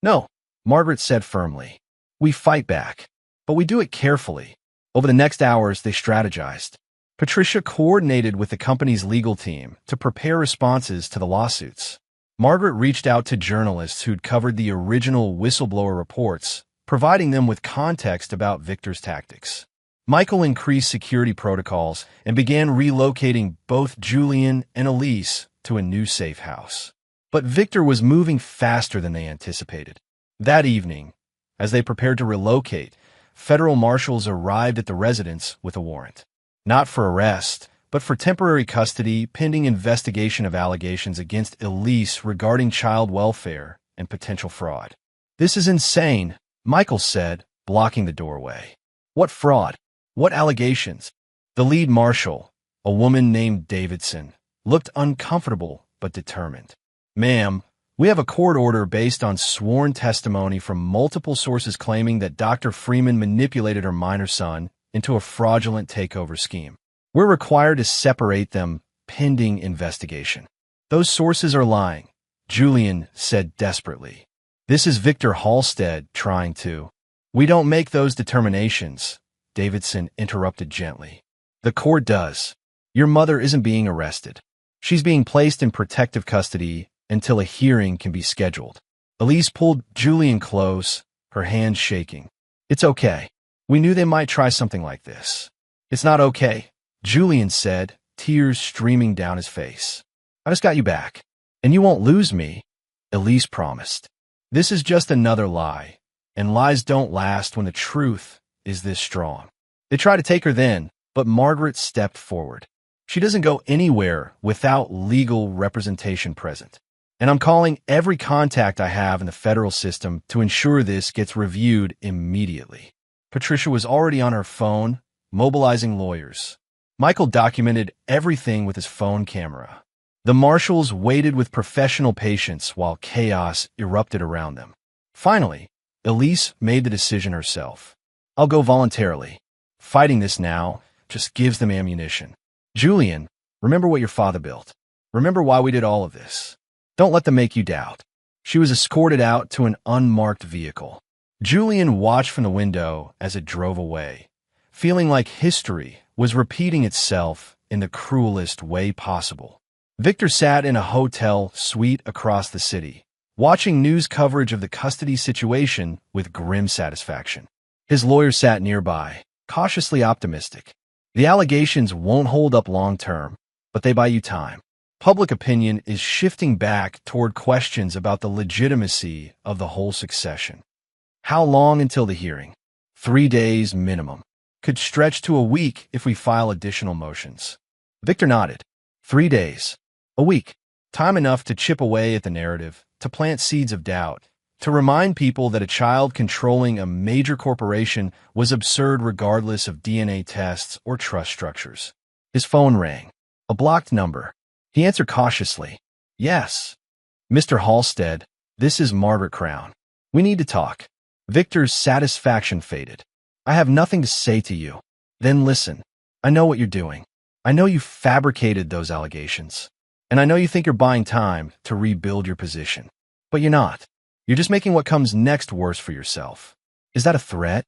S1: No, Margaret said firmly. We fight back, but we do it carefully. Over the next hours, they strategized. Patricia coordinated with the company's legal team to prepare responses to the lawsuits. Margaret reached out to journalists who'd covered the original whistleblower reports, providing them with context about Victor's tactics. Michael increased security protocols and began relocating both Julian and Elise to a new safe house. But Victor was moving faster than they anticipated. That evening, as they prepared to relocate, federal marshals arrived at the residence with a warrant. Not for arrest, but for temporary custody pending investigation of allegations against Elise regarding child welfare and potential fraud. This is insane, Michael said, blocking the doorway. What fraud? What allegations? The lead marshal, a woman named Davidson, looked uncomfortable but determined. Ma'am, We have a court order based on sworn testimony from multiple sources claiming that Dr. Freeman manipulated her minor son into a fraudulent takeover scheme. We're required to separate them pending investigation. Those sources are lying, Julian said desperately. This is Victor Halstead trying to. We don't make those determinations, Davidson interrupted gently. The court does. Your mother isn't being arrested. She's being placed in protective custody until a hearing can be scheduled. Elise pulled Julian close, her hands shaking. It's okay. We knew they might try something like this. It's not okay, Julian said, tears streaming down his face. I just got you back. And you won't lose me, Elise promised. This is just another lie, and lies don't last when the truth is this strong. They tried to take her then, but Margaret stepped forward. She doesn't go anywhere without legal representation present. And I'm calling every contact I have in the federal system to ensure this gets reviewed immediately. Patricia was already on her phone, mobilizing lawyers. Michael documented everything with his phone camera. The marshals waited with professional patience while chaos erupted around them. Finally, Elise made the decision herself. I'll go voluntarily. Fighting this now just gives them ammunition. Julian, remember what your father built. Remember why we did all of this. Don't let them make you doubt. She was escorted out to an unmarked vehicle. Julian watched from the window as it drove away, feeling like history was repeating itself in the cruelest way possible. Victor sat in a hotel suite across the city, watching news coverage of the custody situation with grim satisfaction. His lawyer sat nearby, cautiously optimistic. The allegations won't hold up long term, but they buy you time. Public opinion is shifting back toward questions about the legitimacy of the whole succession. How long until the hearing? 3 days minimum. Could stretch to a week if we file additional motions. Victor nodded. 3 days. A week. Time enough to chip away at the narrative, to plant seeds of doubt, to remind people that a child controlling a major corporation was absurd regardless of DNA tests or trust structures. His phone rang. A blocked number. He answered cautiously. Yes. Mr. Halstead, this is Margaret Crown. We need to talk. Victor's satisfaction faded. I have nothing to say to you. Then listen. I know what you're doing. I know you fabricated those allegations. And I know you think you're buying time to rebuild your position. But you're not. You're just making what comes next worse for yourself. Is that a threat?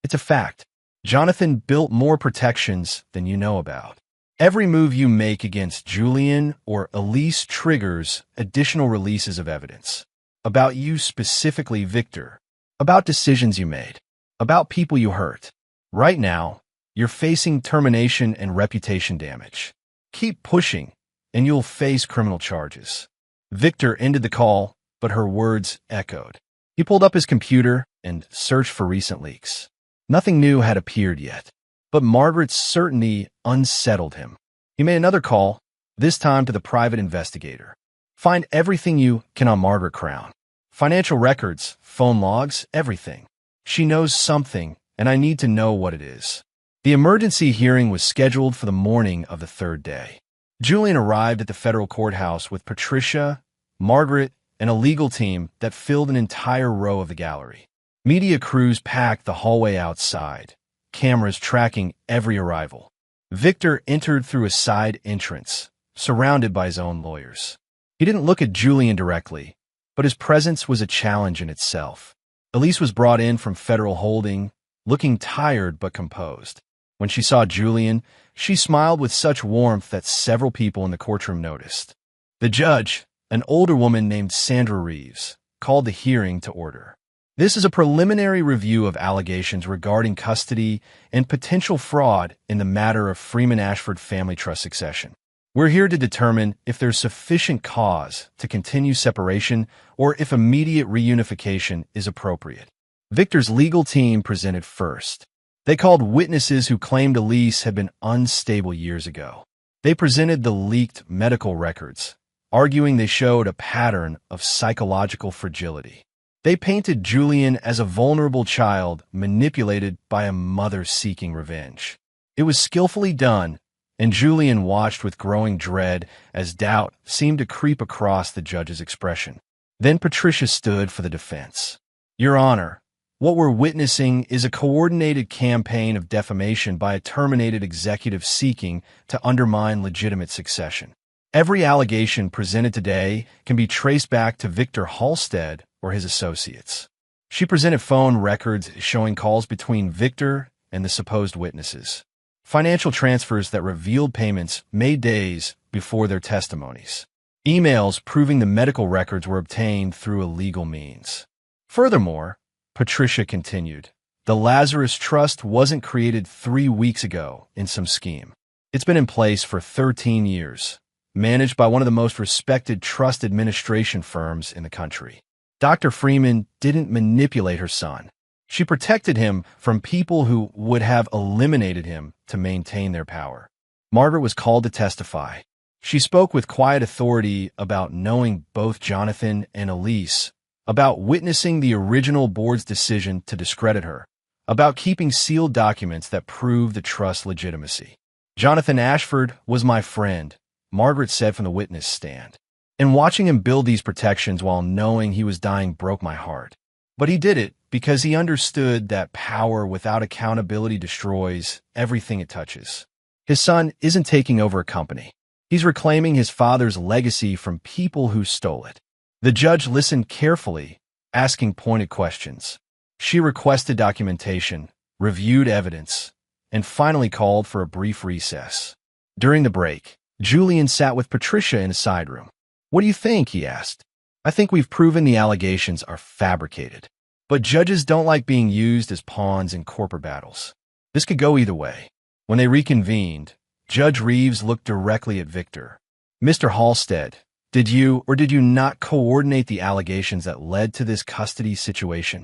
S1: It's a fact. Jonathan built more protections than you know about. Every move you make against Julian or Elise triggers additional releases of evidence. About you specifically, Victor. About decisions you made. About people you hurt. Right now, you're facing termination and reputation damage. Keep pushing, and you'll face criminal charges. Victor ended the call, but her words echoed. He pulled up his computer and searched for recent leaks. Nothing new had appeared yet, but Margaret's certainty unsettled him. He made another call, this time to the private investigator. Find everything you can on Margaret Crown. Financial records, phone logs, everything. She knows something, and I need to know what it is. The emergency hearing was scheduled for the morning of the third day. Julian arrived at the federal courthouse with Patricia, Margaret, and a legal team that filled an entire row of the gallery. Media crews packed the hallway outside, cameras tracking every arrival. Victor entered through a side entrance, surrounded by his own lawyers. He didn't look at Julian directly, but his presence was a challenge in itself. Elise was brought in from federal holding, looking tired but composed. When she saw Julian, she smiled with such warmth that several people in the courtroom noticed. The judge, an older woman named Sandra Reeves, called the hearing to order. This is a preliminary review of allegations regarding custody and potential fraud in the matter of Freeman Ashford Family Trust succession. We're here to determine if there's sufficient cause to continue separation or if immediate reunification is appropriate. Victor's legal team presented first. They called witnesses who claimed Elise had been unstable years ago. They presented the leaked medical records, arguing they showed a pattern of psychological fragility. They painted Julian as a vulnerable child manipulated by a mother seeking revenge. It was skillfully done, and Julian watched with growing dread as doubt seemed to creep across the judge's expression. Then Patricia stood for the defense. Your Honor, what we're witnessing is a coordinated campaign of defamation by a terminated executive seeking to undermine legitimate succession. Every allegation presented today can be traced back to Victor Halstead or his associates. She presented phone records showing calls between Victor and the supposed witnesses, financial transfers that revealed payments made days before their testimonies, emails proving the medical records were obtained through illegal means. Furthermore, Patricia continued, the Lazarus Trust wasn't created 3 weeks ago in some scheme. It's been in place for 13 years, managed by one of the most respected trust administration firms in the country. Dr. Freeman didn't manipulate her son. She protected him from people who would have eliminated him to maintain their power. Margaret was called to testify. She spoke with quiet authority about knowing both Jonathan and Elise, about witnessing the original board's decision to discredit her, about keeping sealed documents that prove the trust's legitimacy. Jonathan Ashford was my friend, Margaret said from the witness stand. And watching him build these protections while knowing he was dying broke my heart. But he did it because he understood that power without accountability destroys everything it touches. His son isn't taking over a company. He's reclaiming his father's legacy from people who stole it. The judge listened carefully, asking pointed questions. She requested documentation, reviewed evidence, and finally called for a brief recess. During the break, Julian sat with Patricia in a side room. What do you think? He asked. I think we've proven the allegations are fabricated. But judges don't like being used as pawns in corporate battles. This could go either way. When they reconvened, Judge Reeves looked directly at Victor. Mr. Halstead, did you or did you not coordinate the allegations that led to this custody situation?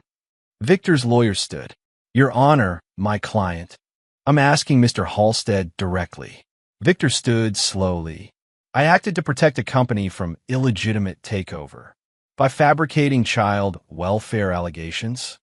S1: Victor's lawyer stood. Your Honor, my client. I'm asking Mr. Halstead directly. Victor stood slowly. I acted to protect a company from illegitimate takeover. By fabricating child welfare allegations.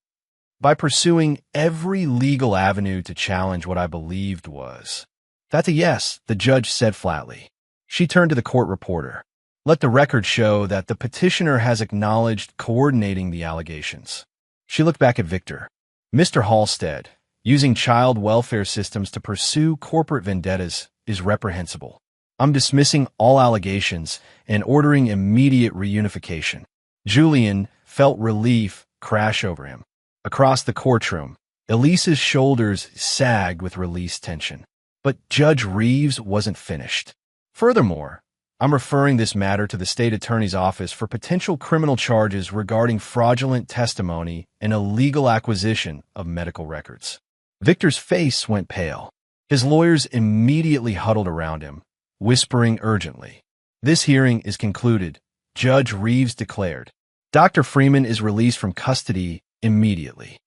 S1: By pursuing every legal avenue to challenge what I believed was. That's a yes, the judge said flatly. She turned to the court reporter. Let the record show that the petitioner has acknowledged coordinating the allegations. She looked back at Victor. Mr. Halstead, using child welfare systems to pursue corporate vendettas is reprehensible. I'm dismissing all allegations and ordering immediate reunification. Julian felt relief crash over him. Across the courtroom, Elise's shoulders sagged with released tension. But Judge Reeves wasn't finished. Furthermore, I'm referring this matter to the state attorney's office for potential criminal charges regarding fraudulent testimony and illegal acquisition of medical records. Victor's face went pale. His lawyers immediately huddled around him, whispering urgently. This hearing is concluded, Judge Reeves declared. Dr. Freeman is released from custody immediately.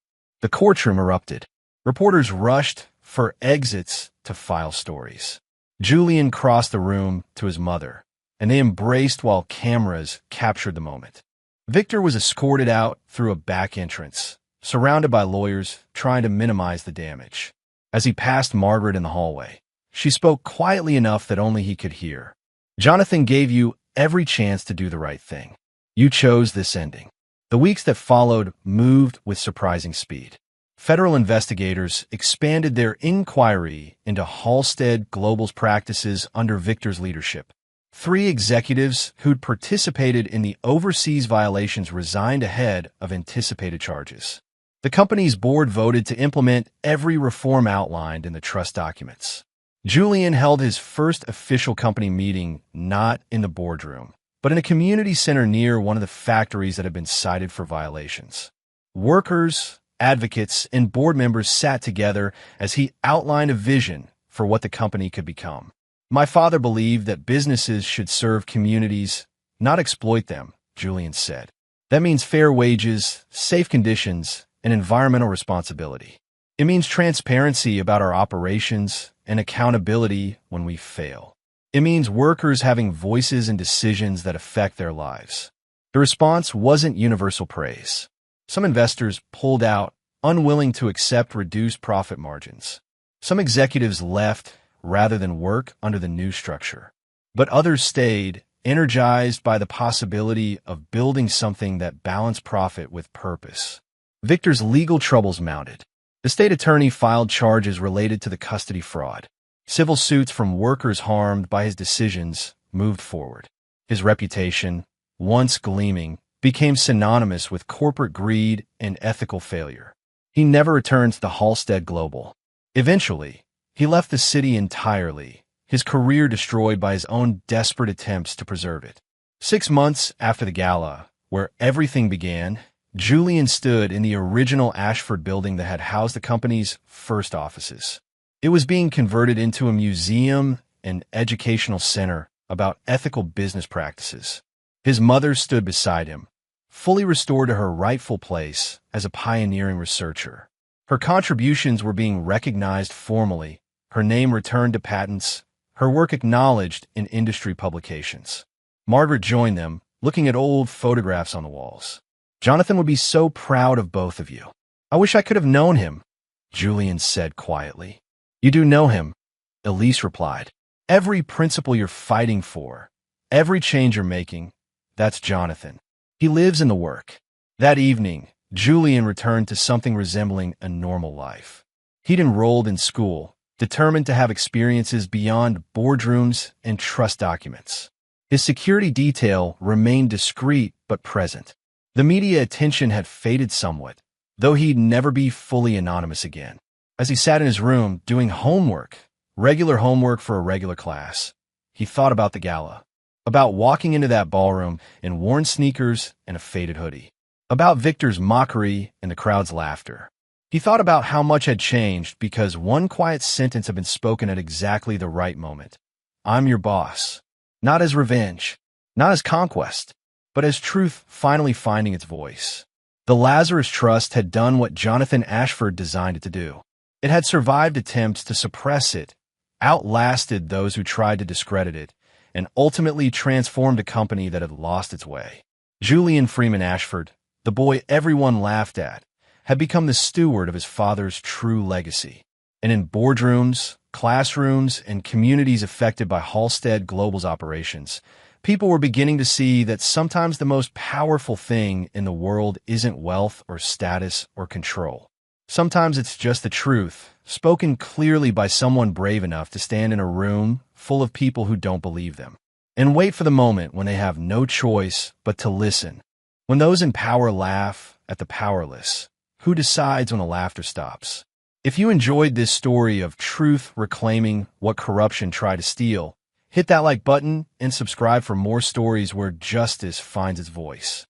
S1: The courtroom erupted. Reporters rushed for exits to file stories. Julian crossed the room to his mother, and they embraced while cameras captured the moment. Victor was escorted out through a back entrance, surrounded by lawyers trying to minimize the damage. As he passed Margaret in the hallway, she spoke quietly enough that only he could hear. Jonathan gave you every chance to do the right thing. You chose this ending. The weeks that followed moved with surprising speed. Federal investigators expanded their inquiry into Halstead Global's practices under Victor's leadership. 3 executives who'd participated in the overseas violations resigned ahead of anticipated charges. The company's board voted to implement every reform outlined in the trust documents. Julian held his first official company meeting not in the boardroom, but in a community center near one of the factories that had been cited for violations. Workers, advocates, and board members sat together as he outlined a vision for what the company could become. My father believed that businesses should serve communities, not exploit them, Julian said. That means fair wages, safe conditions, and environmental responsibility. It means transparency about our operations and accountability when we fail. It means workers having voices and decisions that affect their lives. The response wasn't universal praise. Some investors pulled out, unwilling to accept reduced profit margins. Some executives left rather than work under the new structure. But others stayed, energized by the possibility of building something that balanced profit with purpose. Victor's legal troubles mounted. The state attorney filed charges related to the custody fraud. Civil suits from workers harmed by his decisions moved forward. His reputation, once gleaming, became synonymous with corporate greed and ethical failure. He never returned to the Halstead Global. Eventually, he left the city entirely, his career destroyed by his own desperate attempts to preserve it. 6 months after the gala, where everything began, Julian stood in the original Ashford building that had housed the company's first offices. It was being converted into a museum and educational center about ethical business practices. His mother stood beside him, fully restored to her rightful place as a pioneering researcher. Her contributions were being recognized formally, her name returned to patents, her work acknowledged in industry publications. Margaret joined them, looking at old photographs on the walls. "Jonathan would be so proud of both of you. I wish I could have known him," Julian said quietly. "You do know him," Elise replied. "Every principle you're fighting for, every change you're making, that's Jonathan. He lives in the work." That evening, Julian returned to something resembling a normal life. He'd enrolled in school, determined to have experiences beyond boardrooms and trust documents. His security detail remained discreet but present. The media attention had faded somewhat, though he'd never be fully anonymous again. As he sat in his room doing homework, regular homework for a regular class, he thought about the gala, about walking into that ballroom in worn sneakers and a faded hoodie, about Victor's mockery and the crowd's laughter. He thought about how much had changed because one quiet sentence had been spoken at exactly the right moment. "I'm your boss." Not as revenge, not as conquest, but as truth finally finding its voice. The Lazarus Trust had done what Jonathan Ashford designed it to do. It had survived attempts to suppress it, outlasted those who tried to discredit it, and ultimately transformed a company that had lost its way. Julian Freeman Ashford, the boy everyone laughed at, had become the steward of his father's true legacy. And in boardrooms, classrooms, and communities affected by Halstead Global's operations, people were beginning to see that sometimes the most powerful thing in the world isn't wealth or status or control. Sometimes it's just the truth, spoken clearly by someone brave enough to stand in a room full of people who don't believe them, and wait for the moment when they have no choice but to listen. When those in power laugh at the powerless, who decides when the laughter stops? If you enjoyed this story of truth reclaiming what corruption tried to steal, hit that like button and subscribe for more stories where justice finds its voice.